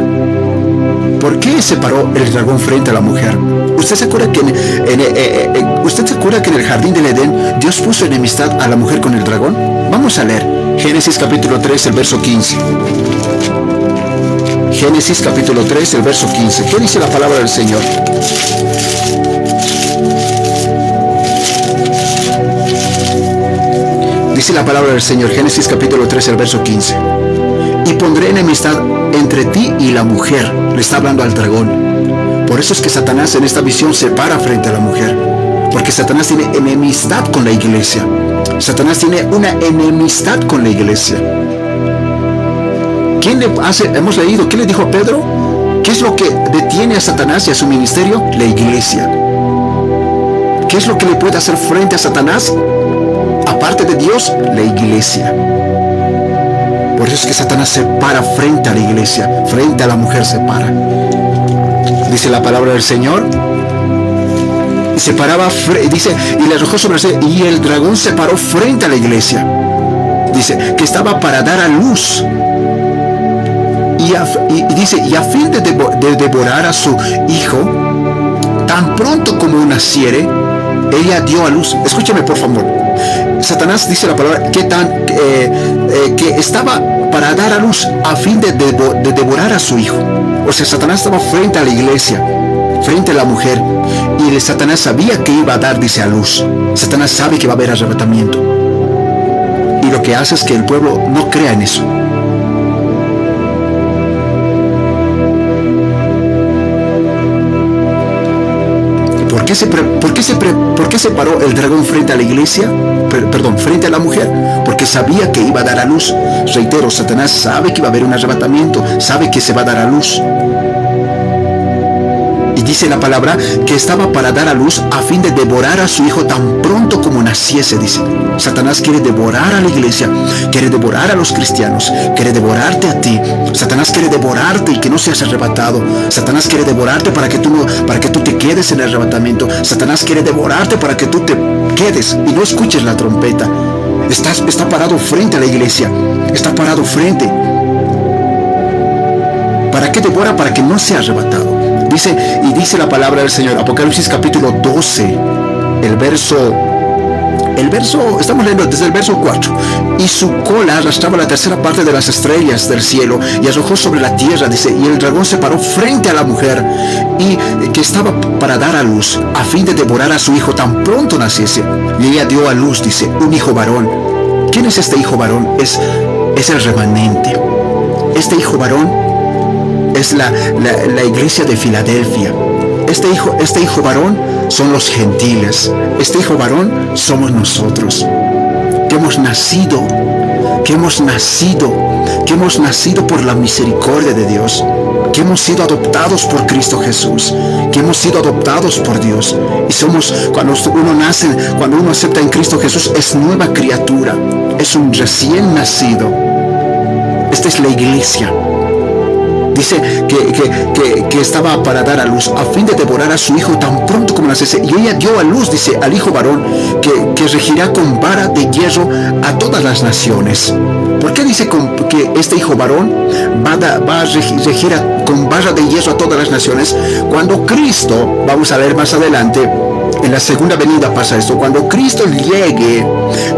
¿Por qué se paró el dragón frente a la mujer? ¿Usted se acuerda que en el jardín del Edén Dios puso enemistad a la mujer con el dragón? Vamos a leer Génesis capítulo 3, el verso 15. Génesis capítulo 3, el verso 15. ¿Qué dice la palabra del Señor? Dice la palabra del Señor, Génesis capítulo 3, el verso 15. Y pondré enemistad entre ti y la mujer. Le está hablando al dragón. Por eso es que Satanás en esta visión se para frente a la mujer. Porque Satanás tiene enemistad con la iglesia. Satanás tiene una enemistad con la iglesia. ¿Quién le hace? Hemos leído, ¿qué le dijo a Pedro? ¿Qué es lo que detiene a Satanás y a su ministerio? La iglesia. ¿Qué es lo que le puede hacer frente a Satanás? Aparte de Dios, la iglesia. Por eso es que Satanás se para frente a la iglesia, frente a la mujer se para. Dice la palabra del Señor. Y se paraba, dice, y le arrojó sobre él, y el dragón se paró frente a la iglesia. Dice, que estaba para dar a luz. Y dice, y a fin de devorar a su hijo, tan pronto como naciere, ella dio a luz. Escúchame por favor. Satanás, dice la palabra, que estaba para dar a luz a fin de devorar a su hijo. O sea, Satanás estaba frente a la iglesia, frente a la mujer, y Satanás sabía que iba a dar, dice, a luz. Satanás sabe que va a haber arrebatamiento, y lo que hace es que el pueblo no crea en eso. ¿Por qué se paró el dragón frente a la iglesia? Perdón, frente a la mujer. Porque sabía que iba a dar a luz. Reitero, Satanás sabe que va a haber un arrebatamiento, sabe que se va a dar a luz. Y dice la palabra que estaba para dar a luz a fin de devorar a su hijo tan pronto como naciese, dice. Satanás quiere devorar a la iglesia, quiere devorar a los cristianos, quiere devorarte a ti. Satanás quiere devorarte y que no seas arrebatado. Satanás quiere devorarte para que tú te quedes en el arrebatamiento. Satanás quiere devorarte para que tú te quedes y no escuches la trompeta. Está parado frente a la iglesia, está parado frente. ¿Para qué devora? Para que no sea arrebatado. Dice la palabra del Señor, Apocalipsis capítulo 12, el verso, estamos leyendo desde el verso 4. Y su cola arrastraba la tercera parte de las estrellas del cielo y arrojó sobre la tierra, dice, y el dragón se paró frente a la mujer, y que estaba para dar a luz, a fin de devorar a su hijo tan pronto naciese. Y ella dio a luz, dice, un hijo varón. ¿Quién es este hijo varón? Es el remanente. Este hijo varón es la iglesia de Filadelfia. Este hijo varón son los gentiles. Este hijo varón somos nosotros, que hemos nacido por la misericordia de Dios, que hemos sido adoptados por Cristo Jesús, que hemos sido adoptados por Dios. Y somos, cuando uno acepta en Cristo Jesús, es nueva criatura, es un recién nacido. Esta es la iglesia. Dice que estaba para dar a luz a fin de devorar a su hijo tan pronto como naciese. Y ella dio a luz, dice, al hijo varón que regirá con vara de hierro a todas las naciones. ¿Por qué dice que este hijo varón va a regir con vara de hierro a todas las naciones? Cuando Cristo, vamos a ver más adelante, en la segunda venida pasa esto. Cuando Cristo llegue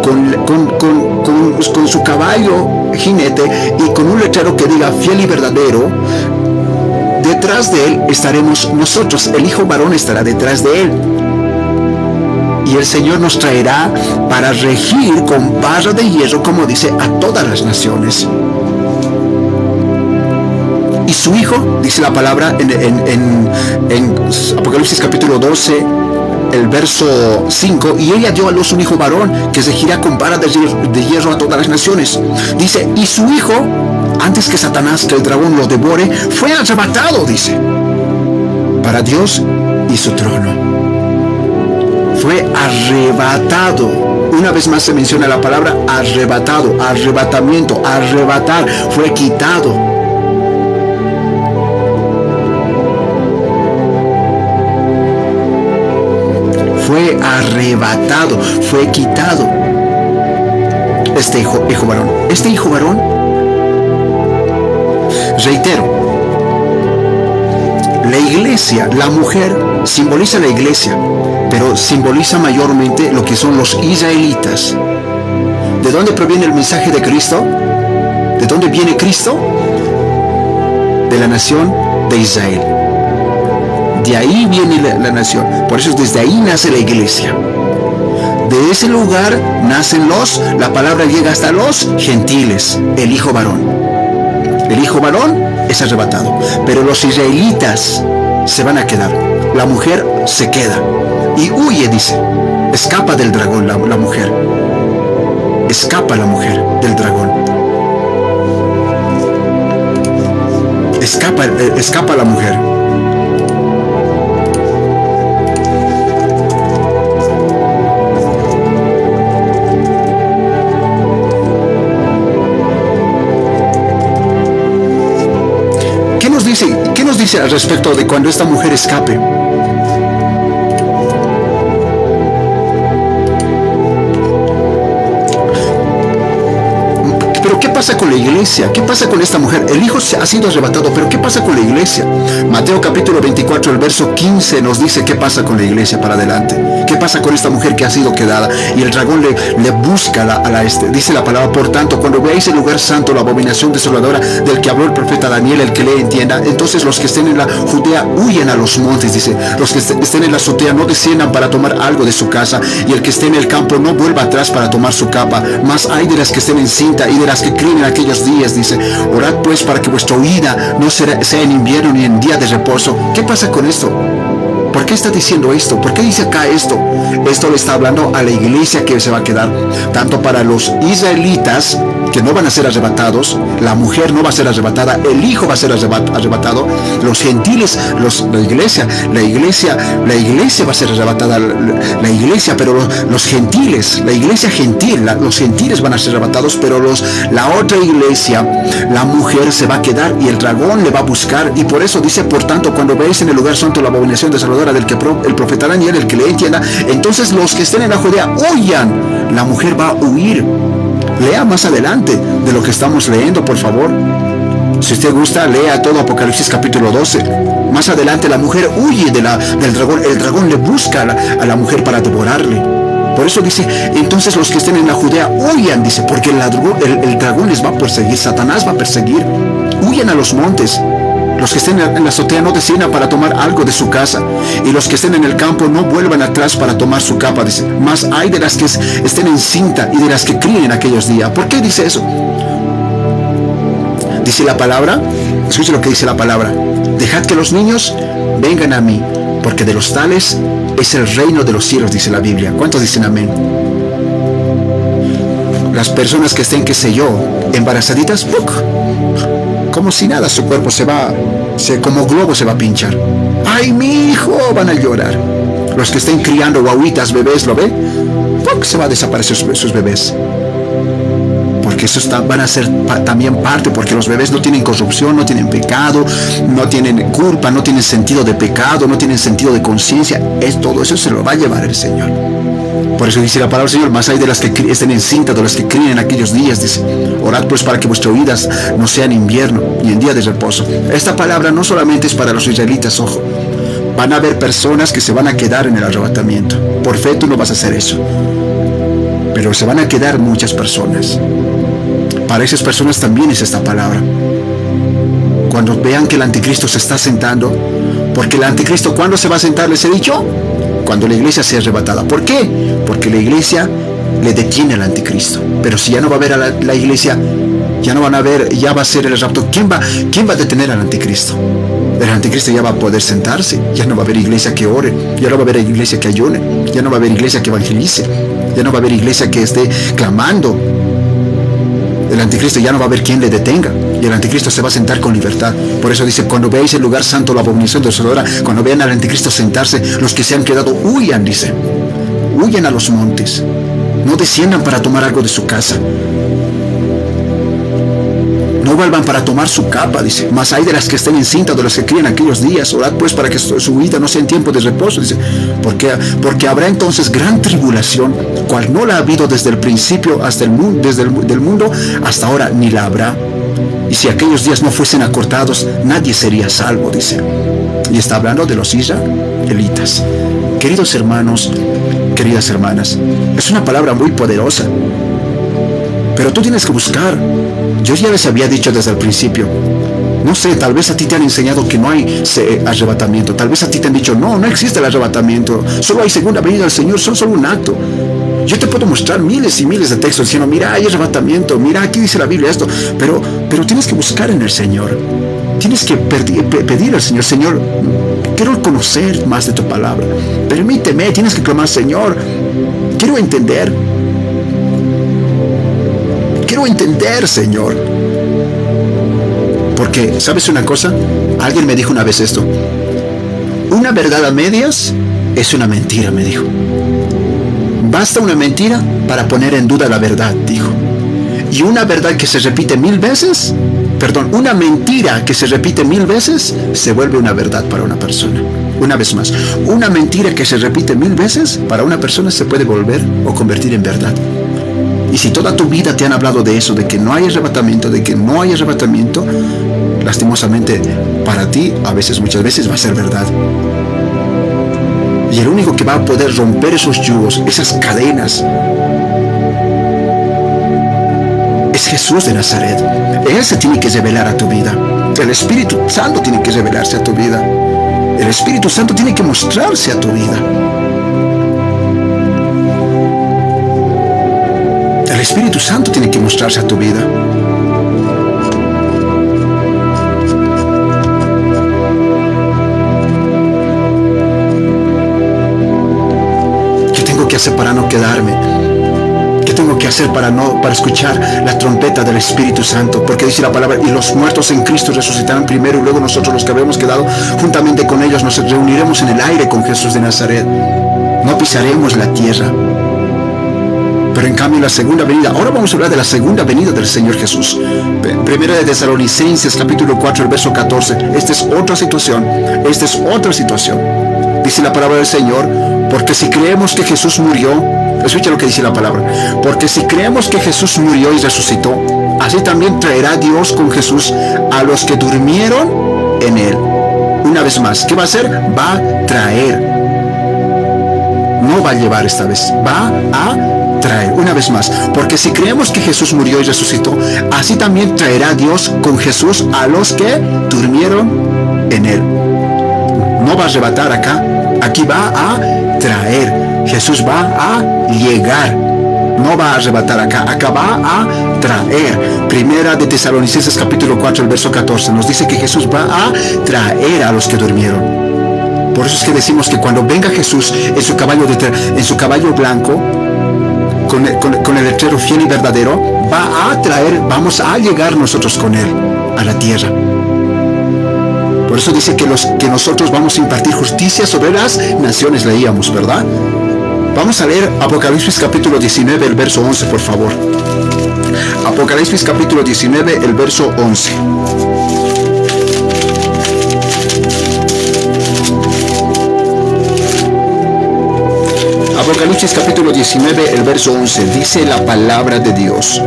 con su caballo jinete y con un letrero que diga fiel y verdadero, detrás de él estaremos nosotros. El hijo varón estará detrás de él. Y el Señor nos traerá para regir con vara de hierro, como dice, a todas las naciones. Y su hijo, dice la palabra en Apocalipsis capítulo 12, el verso 5, y ella dio a luz un hijo varón que regirá con vara de hierro a todas las naciones. Dice, y su hijo, antes que Satanás, que el dragón lo devore, fue arrebatado, dice, para Dios y su trono. Fue arrebatado. Una vez más se menciona la palabra arrebatado, arrebatamiento, arrebatar, fue quitado. Fue arrebatado, fue quitado este hijo varón. Este hijo varón, reitero, la iglesia, la mujer simboliza la iglesia, pero simboliza mayormente lo que son los israelitas. ¿De dónde proviene el mensaje de Cristo? ¿De dónde viene Cristo? De la nación de Israel. De ahí viene la nación. Por eso desde ahí nace la iglesia. De ese lugar nacen la palabra llega hasta los gentiles, el hijo varón. El hijo varón es arrebatado, pero los israelitas se van a quedar. La mujer se queda y huye, dice. Escapa del dragón la mujer. Escapa la mujer del dragón. Escapa la mujer. ¿Qué nos dice al respecto de cuando esta mujer escape? Pero ¿qué pasa con la iglesia? ¿Qué pasa con esta mujer? El hijo ha sido arrebatado, pero ¿qué pasa con la iglesia? Mateo capítulo 24, el verso 15 nos dice qué pasa con la iglesia para adelante. ¿Qué pasa con esta mujer que ha sido quedada? Y el dragón le busca dice la palabra, por tanto, cuando veáis el lugar santo, la abominación desoladora del que habló el profeta Daniel, el que le entienda, entonces los que estén en la Judea huyen a los montes, dice. Los que estén en la azotea no desciendan para tomar algo de su casa, y el que esté en el campo no vuelva atrás para tomar su capa. Mas hay de las que estén en cinta y de las que críen en aquellos días, dice. Orad pues para que vuestra huida no sea en invierno ni en día de reposo. ¿Qué pasa con esto? ¿Por qué está diciendo esto? ¿Por qué dice acá esto? Esto le está hablando a la iglesia que se va a quedar, tanto para los israelitas, que no van a ser arrebatados, la mujer no va a ser arrebatada, el hijo va a ser arrebatado, los gentiles, la iglesia va a ser arrebatada, la iglesia, pero los gentiles, la iglesia gentil, los gentiles van a ser arrebatados, pero la otra iglesia, la mujer se va a quedar y el dragón le va a buscar. Y por eso dice, por tanto, cuando veáis en el lugar santo la abominación desoladora del que el profeta Daniel, el que le entienda, entonces los que estén en la Judea huyan. La mujer va a huir. Lea más adelante de lo que estamos leyendo, por favor. Si usted gusta, lea todo Apocalipsis capítulo 12. Más adelante la mujer huye del dragón. El dragón le busca a la mujer para devorarle. Por eso dice, entonces los que estén en la Judea huyan, dice, porque el dragón les va a perseguir, Satanás va a perseguir. Huyan a los montes. Los que estén en la azotea no desciendan para tomar algo de su casa, y los que estén en el campo no vuelvan atrás para tomar su capa, dice. Mas hay de las que estén en cinta y de las que críen en aquellos días. ¿Por qué dice eso? Dice la palabra, escuche lo que dice la palabra: dejad que los niños vengan a mí, porque de los tales es el reino de los cielos, dice la Biblia. ¿Cuántos dicen amén? Las personas que estén, qué sé yo, embarazaditas, ¡puc!, como si nada, su cuerpo como globo se va a pinchar. ¡Ay, mi hijo! Van a llorar. Los que estén criando guaguitas, bebés, ¿lo ve? ¡Puc!, se va a desaparecer sus bebés. Porque esos van a ser también parte, porque los bebés no tienen corrupción, no tienen pecado, no tienen culpa, no tienen sentido de pecado, no tienen sentido de conciencia. Todo eso se lo va a llevar el Señor. Por eso dice la palabra del Señor: más hay de las que estén en cinta, de las que críen en aquellos días, dice. Orad pues para que vuestras vidas no sean invierno ni en día de reposo. Esta palabra no solamente es para los israelitas, ojo. Van a haber personas que se van a quedar en el arrebatamiento. Por fe tú no vas a hacer eso, pero se van a quedar muchas personas. Para esas personas también es esta palabra. Cuando vean que el anticristo se está sentando, porque el anticristo, ¿cuándo se va a sentar? Les he dicho, cuando la iglesia sea arrebatada. ¿Por qué? Porque la iglesia le detiene al anticristo. Pero si ya no va a haber a la iglesia, ya no van a ver, ya va a ser el rapto. ¿Quién va a detener al anticristo? El anticristo ya va a poder sentarse, ya no va a haber iglesia que ore, ya no va a haber iglesia que ayune, ya no va a haber iglesia que evangelice, ya no va a haber iglesia que esté clamando. El anticristo ya no va a haber quien le detenga, y el anticristo se va a sentar con libertad. Por eso dice, cuando veáis el lugar santo, la abominación desoladora, cuando vean al anticristo sentarse, los que se han quedado huyan, dice, huyan a los montes, no desciendan para tomar algo de su casa, no vuelvan para tomar su capa, dice, mas hay de las que estén encintas, de los que crían aquellos días, orad pues para que su vida no sea en tiempo de reposo, dice, porque habrá entonces gran tribulación, cual no la ha habido desde el principio hasta el mundo, del mundo hasta ahora, ni la habrá. Y si aquellos días no fuesen acortados, nadie sería salvo, dice. Y está hablando de los israelitas. Queridos hermanos, queridas hermanas, es una palabra muy poderosa, pero tú tienes que buscar. Yo ya les había dicho desde el principio, no sé, tal vez a ti te han enseñado que no hay arrebatamiento, tal vez a ti te han dicho, no existe el arrebatamiento, solo hay segunda venida del Señor, son solo un acto. Yo te puedo mostrar miles y miles de textos diciendo, mira, hay arrebatamiento, mira, aquí dice la Biblia esto, pero tienes que buscar en el Señor, tienes que pedir al Señor, Señor, quiero conocer más de tu palabra, permíteme, tienes que clamar, Señor, quiero entender, Señor. Porque, ¿sabes una cosa? Alguien me dijo una vez esto. Una verdad a medias es una mentira, me dijo. Basta una mentira para poner en duda la verdad, dijo. Y una verdad que se repite 1000 veces, una mentira que se repite 1000 veces, se vuelve una verdad para una persona. Una vez más, una mentira que se repite 1000 veces, para una persona se puede volver o convertir en verdad. Y si toda tu vida te han hablado de eso, de que no hay arrebatamiento, lastimosamente para ti, muchas veces va a ser verdad. Y el único que va a poder romper esos yugos, esas cadenas, es Jesús de Nazaret. Él se tiene que revelar a tu vida. El Espíritu Santo tiene que revelarse a tu vida. El Espíritu Santo tiene que mostrarse a tu vida. El Espíritu Santo tiene que mostrarse a tu vida. ¿Qué tengo que hacer para no quedarme? ¿Qué tengo que hacer para escuchar la trompeta del Espíritu Santo? Porque dice la palabra, y los muertos en Cristo resucitarán primero, y luego nosotros, los que habremos quedado juntamente con ellos, nos reuniremos en el aire con Jesús de Nazaret. No pisaremos la tierra. Pero en cambio la segunda venida, ahora vamos a hablar de la segunda venida del Señor Jesús. Primera de Tesalonicenses, capítulo 4, el verso 14. Esta es otra situación. Dice la palabra del Señor, porque si creemos que Jesús murió, escucha lo que dice la palabra, porque si creemos que Jesús murió y resucitó, así también traerá Dios con Jesús a los que durmieron en Él. Una vez más, ¿qué va a hacer? Va a traer. No va a llevar esta vez, va a traer. Una vez más, porque si creemos que Jesús murió y resucitó, así también traerá Dios con Jesús a los que durmieron en Él. No va a arrebatar acá, aquí va a traer. Jesús va a llegar, no va a arrebatar acá va a traer. Primera de Tesalonicenses capítulo 4, el verso 14, nos dice que Jesús va a traer a los que durmieron. Por eso es que decimos que cuando venga Jesús en su caballo blanco, con el letrero fiel y verdadero, va a traer, vamos a llegar nosotros con Él a la tierra. Por eso dice que nosotros vamos a impartir justicia sobre las naciones, leíamos, ¿verdad? Vamos a leer Apocalipsis capítulo 19, el verso 11, por favor. Apocalipsis capítulo 19, el verso 11. Apocalipsis capítulo 19, el verso 11, dice la palabra de Dios.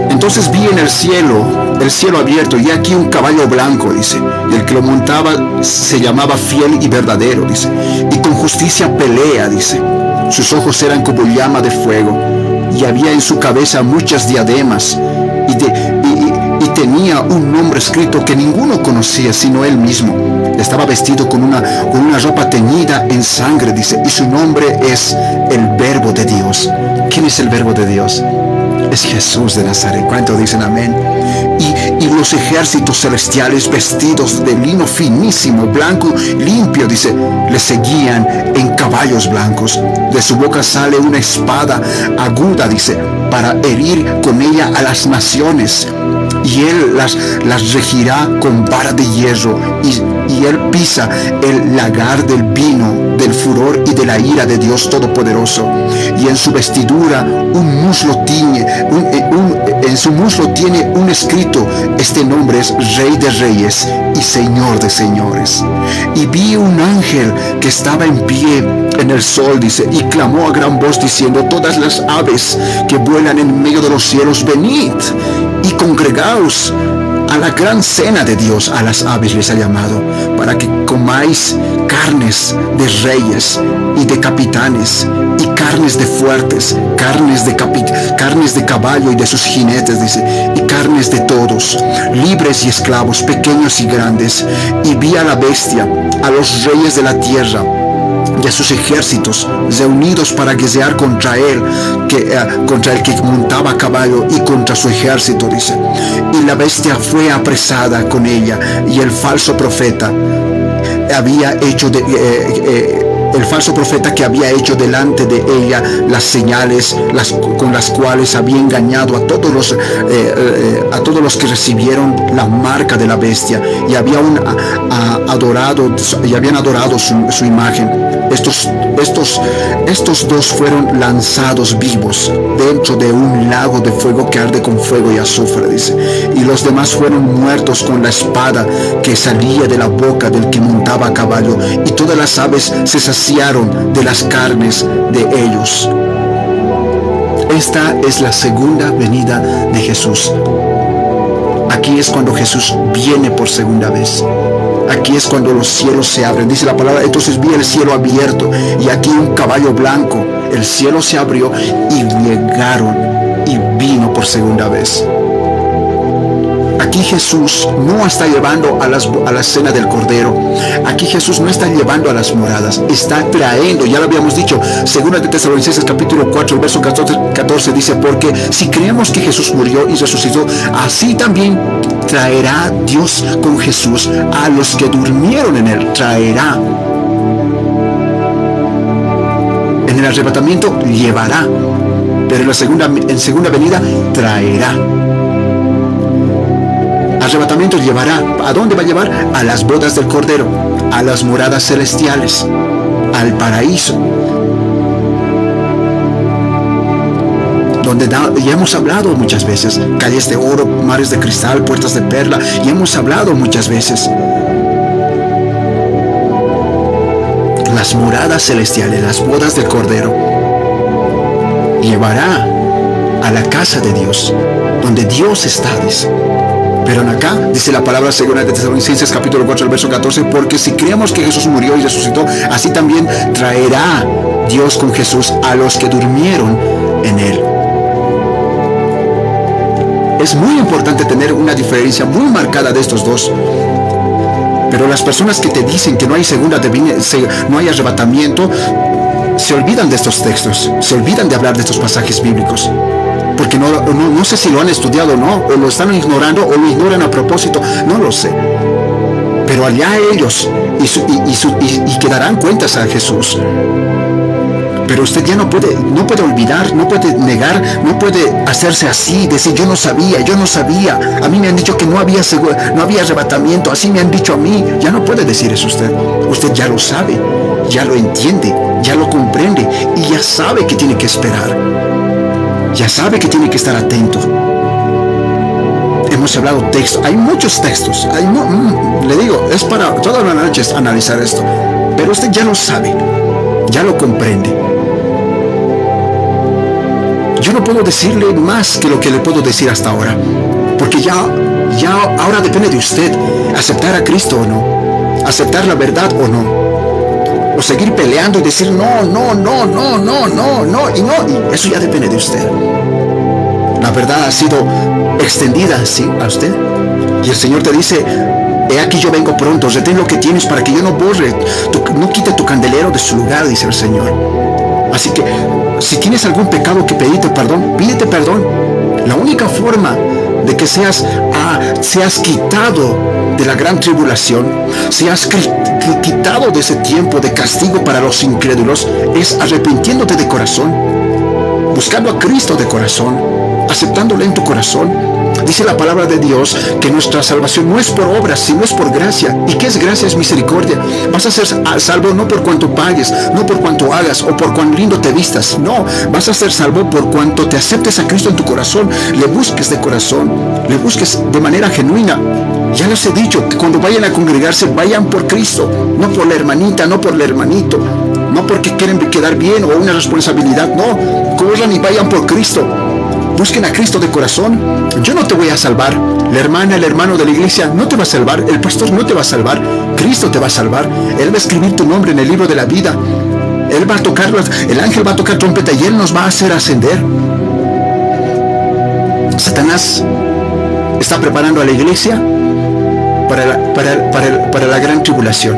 Entonces vi en el cielo abierto, y aquí un caballo blanco, dice, y el que lo montaba se llamaba Fiel y Verdadero, dice, y con justicia pelea, dice. Sus ojos eran como llama de fuego, y había en su cabeza muchas diademas, y tenía un nombre escrito que ninguno conocía sino él mismo. Estaba vestido con una ropa teñida en sangre, dice, y su nombre es el Verbo de Dios. ¿Quién es el Verbo de Dios? Es Jesús de Nazaret. ¿Cuánto dicen amén? y los ejércitos celestiales vestidos de lino finísimo, blanco, limpio, dice, le seguían en caballos blancos. De su boca sale una espada aguda, dice, para herir con ella a las naciones. Y él las regirá con vara de hierro, y él pisa el lagar del vino, del furor y de la ira de Dios Todopoderoso. Y en su vestidura en su muslo tiene un escrito: este nombre es Rey de Reyes y Señor de Señores. Y vi un ángel que estaba en pie en el sol, dice, y clamó a gran voz diciendo: todas las aves que vuelan en medio de los cielos, venid y congregaos a la gran cena de Dios. A las aves les ha llamado, para que comáis carnes de reyes y de capitanes, y carnes de fuertes, carnes de caballo y de sus jinetes, dice, y carnes de todos, libres y esclavos, pequeños y grandes. Y vi a la bestia, a los reyes de la tierra y a sus ejércitos reunidos para guerrear contra el que montaba a caballo y contra su ejército, dice. Y la bestia fue apresada con ella, y el falso profeta que había hecho delante de ella las señales con las cuales había engañado a todos los que recibieron la marca de la bestia y habían adorado su imagen. Estos dos fueron lanzados vivos dentro de un lago de fuego que arde con fuego y azufre, dice. Y los demás fueron muertos con la espada que salía de la boca del que montaba a caballo, y todas las aves se saciaron de las carnes de ellos. Esta es la segunda venida de Jesús. Aquí es cuando Jesús viene por segunda vez. Aquí es cuando los cielos se abren. Dice la palabra: entonces vi el cielo abierto, y aquí un caballo blanco. El cielo se abrió y llegaron, y vino por segunda vez. Aquí Jesús no está llevando a la cena del Cordero. Aquí Jesús no está llevando a las moradas. Está trayendo, ya lo habíamos dicho, segunda de Tesalonicenses capítulo 4, el verso 14 dice: porque si creemos que Jesús murió y resucitó, así también traerá Dios con Jesús a los que durmieron en él. Traerá. En el arrebatamiento llevará, pero en segunda venida traerá. Arrebatamiento llevará. ¿A dónde va a llevar? A las bodas del Cordero, a las moradas celestiales, al paraíso, donde ya hemos hablado muchas veces: calles de oro, mares de cristal, puertas de perla. Y hemos hablado muchas veces. Las moradas celestiales, las bodas del Cordero, llevará a la casa de Dios, donde Dios está, dice. Pero acá dice la palabra segunda de Tesalonicenses capítulo 4, el verso 14: porque si creemos que Jesús murió y resucitó, así también traerá Dios con Jesús a los que durmieron en él. Es muy importante tener una diferencia muy marcada de estos dos. Pero las personas que te dicen que no hay no hay arrebatamiento, se olvidan de estos textos, se olvidan de hablar de estos pasajes bíblicos. Porque no sé si lo han estudiado o no, o lo están ignorando, o lo ignoran a propósito, no lo sé. Pero allá ellos, y que darán cuentas a Jesús. Pero usted ya no puede olvidar, no puede negar, no puede hacerse así, decir: yo no sabía, a mí me han dicho que no había arrebatamiento, así me han dicho a mí. Ya no puede decir eso usted ya lo sabe, ya lo entiende, ya lo comprende, y ya sabe que tiene que esperar, ya sabe que tiene que estar atento. Hemos hablado textos, hay muchos textos, le digo, es para toda la noche analizar esto, pero usted ya lo sabe, ya lo comprende. Yo no puedo decirle más que lo que le puedo decir hasta ahora, porque ya ahora depende de usted aceptar a Cristo o no, aceptar la verdad o no, o seguir peleando y decir no, y eso ya depende de usted. La verdad ha sido extendida, sí, a usted, y el Señor te dice: he aquí yo vengo pronto, retén lo que tienes para que yo no borre, no quite tu candelero de su lugar, dice el Señor. Así que si tienes algún pecado que pedirte perdón, pídete perdón. La única forma de que seas seas quitado de la gran tribulación, seas quitado de ese tiempo de castigo para los incrédulos, es arrepintiéndote de corazón, buscando a Cristo de corazón, aceptándole en tu corazón. Dice la palabra de Dios que nuestra salvación no es por obras, sino es por gracia. ¿Y qué es gracia? Es misericordia. Vas a ser salvo no por cuanto pagues, no por cuanto hagas o por cuán lindo te vistas. No, vas a ser salvo por cuanto te aceptes a Cristo en tu corazón, le busques de corazón, le busques de manera genuina. Ya les he dicho que cuando vayan a congregarse, vayan por Cristo, no por la hermanita, no por el hermanito, no porque quieren quedar bien o una responsabilidad. No, corran y vayan por Cristo. Busquen a Cristo de corazón. Yo no te voy a salvar. La hermana, el hermano de la iglesia no te va a salvar. El pastor no te va a salvar. Cristo te va a salvar. Él va a escribir tu nombre en el libro de la vida. Él va a tocar, el ángel va a tocar trompeta y Él nos va a hacer ascender. Satanás está preparando a la iglesia para la gran tribulación.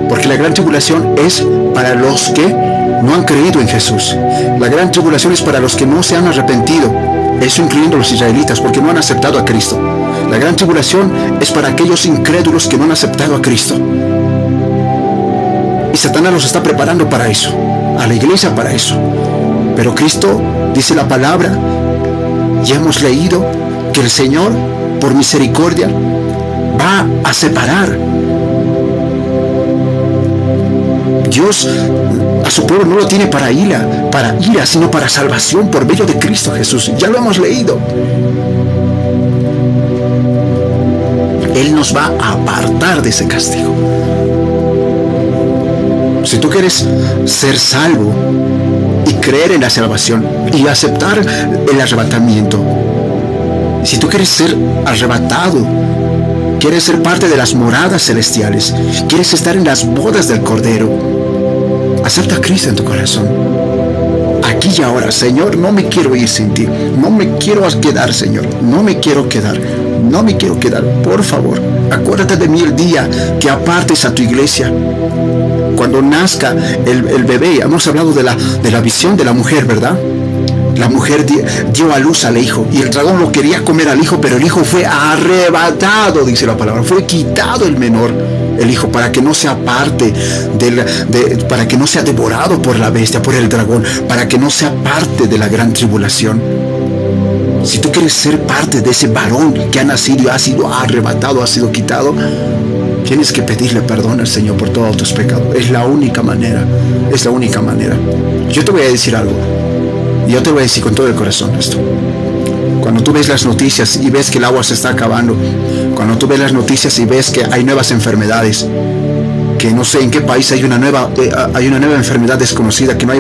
Porque la gran tribulación es para los que no han creído en Jesús. La gran tribulación es para los que no se han arrepentido, eso incluyendo los israelitas, porque no han aceptado a Cristo. La gran tribulación es para aquellos incrédulos que no han aceptado a Cristo. Y Satanás los está preparando para eso, a la iglesia para eso. Pero Cristo, dice la palabra, ya hemos leído que el Señor, por misericordia, va a separar. Dios a su pueblo no lo tiene para ira, sino para salvación por medio de Cristo Jesús. Ya lo hemos leído. Él nos va a apartar de ese castigo. Si tú quieres ser salvo y creer en la salvación y aceptar el arrebatamiento, si tú quieres ser arrebatado, quieres ser parte de las moradas celestiales, quieres estar en las bodas del Cordero, acepta a Cristo en tu corazón. Aquí y ahora, Señor, no me quiero ir sin ti. No me quiero quedar, Señor. No me quiero quedar. No me quiero quedar. Por favor, acuérdate de mí el día que apartes a tu iglesia. Cuando nazca el bebé, hemos hablado de la visión de la mujer, ¿verdad? La mujer dio a luz al hijo y el dragón lo quería comer al hijo, pero el hijo fue arrebatado, dice la palabra. Fue quitado el menor, el hijo, para que no sea parte para que no sea devorado por la bestia, por el dragón, para que no sea parte de la gran tribulación. Si tú quieres ser parte de ese varón que ha nacido y ha sido arrebatado, ha sido quitado, tienes que pedirle perdón al Señor por todos tus pecados. Es la única manera. Es la única manera. Yo te voy a decir algo. Y yo te voy a decir con todo el corazón esto. Cuando tú ves las noticias y ves que el agua se está acabando, cuando tú ves las noticias y ves que hay nuevas enfermedades, que no sé en qué país hay una nueva enfermedad desconocida, que no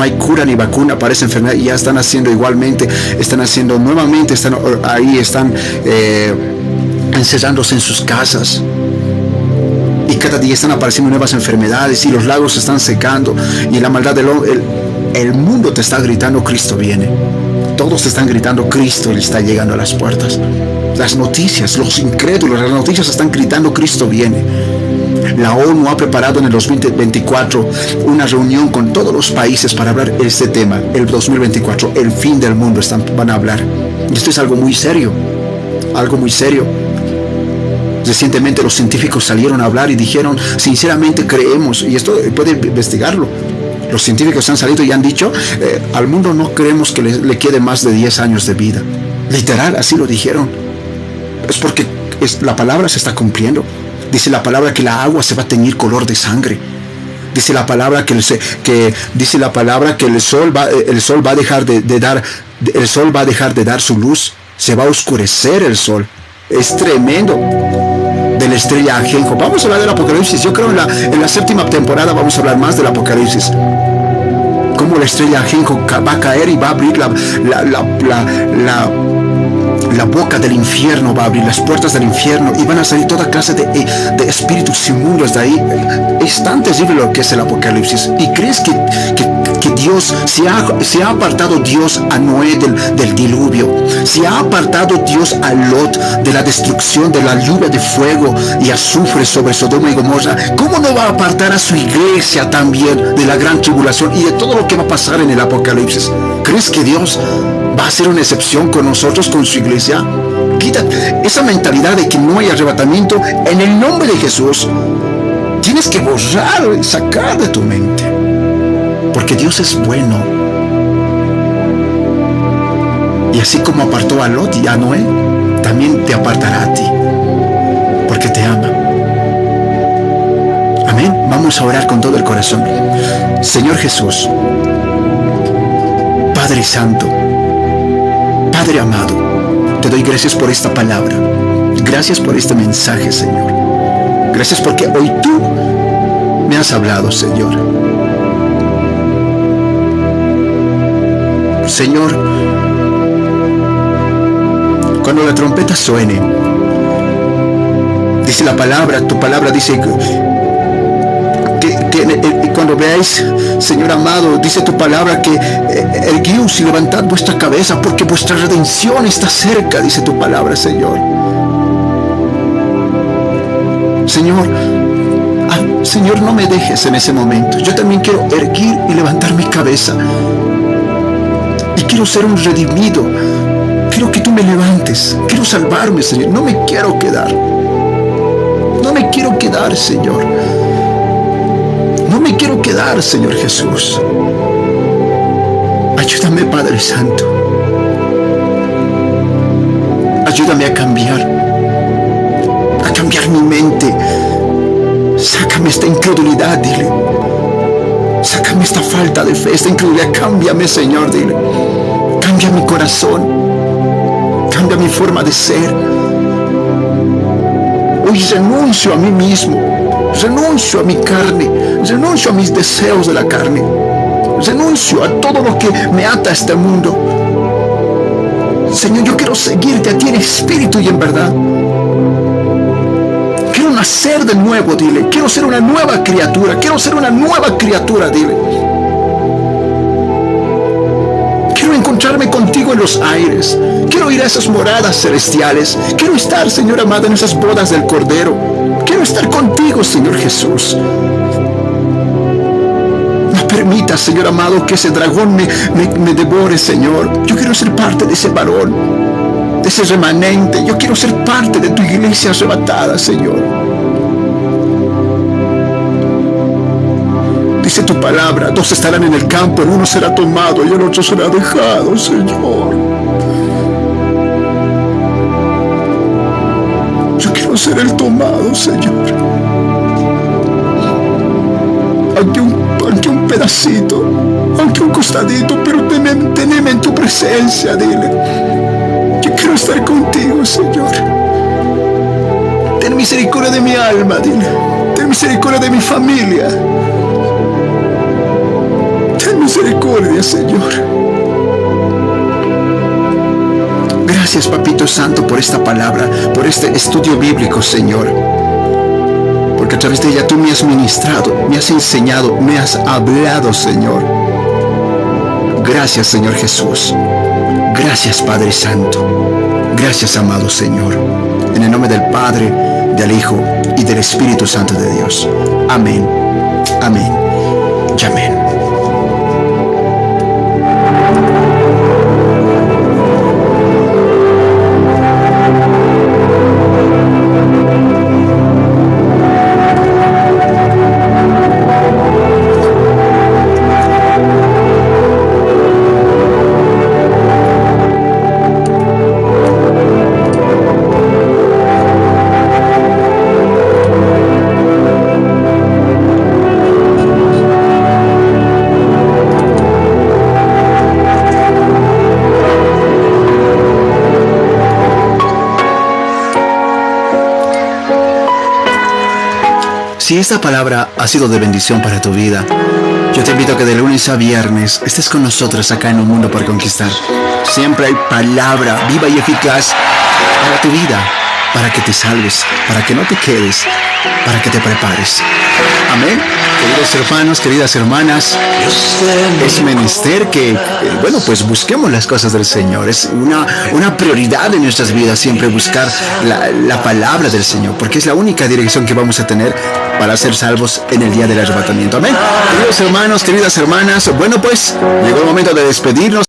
hay cura ni vacuna para esa enfermedad, y ya están haciendo igualmente, están haciendo nuevamente, están encerrándose en sus casas. Y cada día están apareciendo nuevas enfermedades y los lagos se están secando y la maldad del hombre. El mundo te está gritando, Cristo viene. Todos te están gritando, Cristo le está llegando a las puertas. Las noticias, los incrédulos, las noticias están gritando, Cristo viene. La ONU ha preparado en el 2024 una reunión con todos los países para hablar de este tema. El 2024, el fin del mundo, van a hablar. Y esto es algo muy serio, algo muy serio. Recientemente los científicos salieron a hablar y dijeron, sinceramente creemos, y esto pueden investigarlo, los científicos han salido y han dicho, al mundo no creemos que le quede más de 10 años de vida. Literal, así lo dijeron. Es porque la palabra se está cumpliendo. Dice la palabra que la agua se va a teñir color de sangre. Dice la palabra que el sol va a dejar de dar su luz. Se va a oscurecer el sol. Es tremendo. De la estrella Ajenjo. Vamos a hablar del Apocalipsis. Yo creo en la séptima temporada vamos a hablar más del Apocalipsis. Cómo la estrella Ajenjo va a caer y va a abrir la boca del infierno, va a abrir las puertas del infierno y van a salir toda clase de espíritus inmundos de ahí. Es tan terrible lo que es el Apocalipsis. ¿Y crees que Dios se ha apartado Dios a Noé del diluvio? Se ha apartado Dios a Lot de la destrucción, de la lluvia de fuego y azufre sobre Sodoma y Gomorra. ¿Cómo no va a apartar a su iglesia también de la gran tribulación y de todo lo que va a pasar en el Apocalipsis? ¿Crees que Dios va a hacer una excepción con nosotros, con su iglesia? Quita esa mentalidad de que no hay arrebatamiento en el nombre de Jesús. Tienes que borrar, sacar de tu mente. Porque Dios es bueno. Y así como apartó a Lot y a Noé, también te apartará a ti. Porque te ama. Amén. Vamos a orar con todo el corazón. Señor Jesús, Padre Santo, Padre amado, te doy gracias por esta palabra. Gracias por este mensaje, Señor. Gracias porque hoy tú me has hablado, Señor. Señor, cuando la trompeta suene, dice la palabra, tu palabra dice que cuando veáis, Señor amado, dice tu palabra que erguíos y levantad vuestra cabeza porque vuestra redención está cerca, dice tu palabra, Señor. Señor, no me dejes en ese momento. Yo también quiero erguir y levantar mi cabeza. Y quiero ser un redimido. Quiero que tú me levantes. Quiero salvarme, Señor. No me quiero quedar. No me quiero quedar, Señor. No me quiero quedar, Señor Jesús. Ayúdame, Padre Santo. Ayúdame a cambiar mi mente. Sácame esta incredulidad, dile. Sácame esta falta de fe, esta incredulidad. Cámbiame, Señor, dile. Cambia mi corazón. Cambia mi forma de ser. Hoy renuncio a mí mismo. Renuncio a mi carne. Renuncio a mis deseos de la carne. Renuncio a todo lo que me ata a este mundo. Señor, yo quiero seguirte a ti en espíritu y en verdad. Quiero nacer de nuevo, dile. Quiero ser una nueva criatura. Quiero ser una nueva criatura, dile. Quiero encontrarme contigo en los aires. Quiero ir a esas moradas celestiales. Quiero estar, Señor amado, en esas bodas del Cordero. Quiero estar contigo, Señor Jesús. No permitas, Señor amado, que ese dragón me devore, Señor. Yo quiero ser parte de ese varón, de ese remanente. Yo quiero ser parte de tu iglesia arrebatada, Señor. Dice tu palabra, 2 estarán en el campo, el uno será tomado y el otro será dejado, Señor. Yo quiero ser el tomado, Señor. Aunque un pedacito, aunque un costadito, pero teneme en tu presencia, dile. Yo quiero estar contigo, Señor. Ten misericordia de mi alma, dile. Ten misericordia de mi familia. Ten misericordia, Señor. Gracias, Papito Santo, por esta palabra, por este estudio bíblico, Señor. Porque a través de ella tú me has ministrado, me has enseñado, me has hablado, Señor. Gracias, Señor Jesús. Gracias, Padre Santo. Gracias, amado Señor. En el nombre del Padre, del Hijo y del Espíritu Santo de Dios. Amén. Amén. Y amén. Si esta palabra ha sido de bendición para tu vida, yo te invito a que de lunes a viernes estés con nosotros acá en Un Mundo por Conquistar. Siempre hay palabra viva y eficaz para tu vida, para que te salves, para que no te quedes, para que te prepares. Amén. Queridos hermanos, queridas hermanas, es menester que, pues busquemos las cosas del Señor. Es una prioridad en nuestras vidas siempre buscar la palabra del Señor, porque es la única dirección que vamos a tener para ser salvos en el día del arrebatamiento. Amén. Queridos hermanos, queridas hermanas, pues llegó el momento de despedirnos.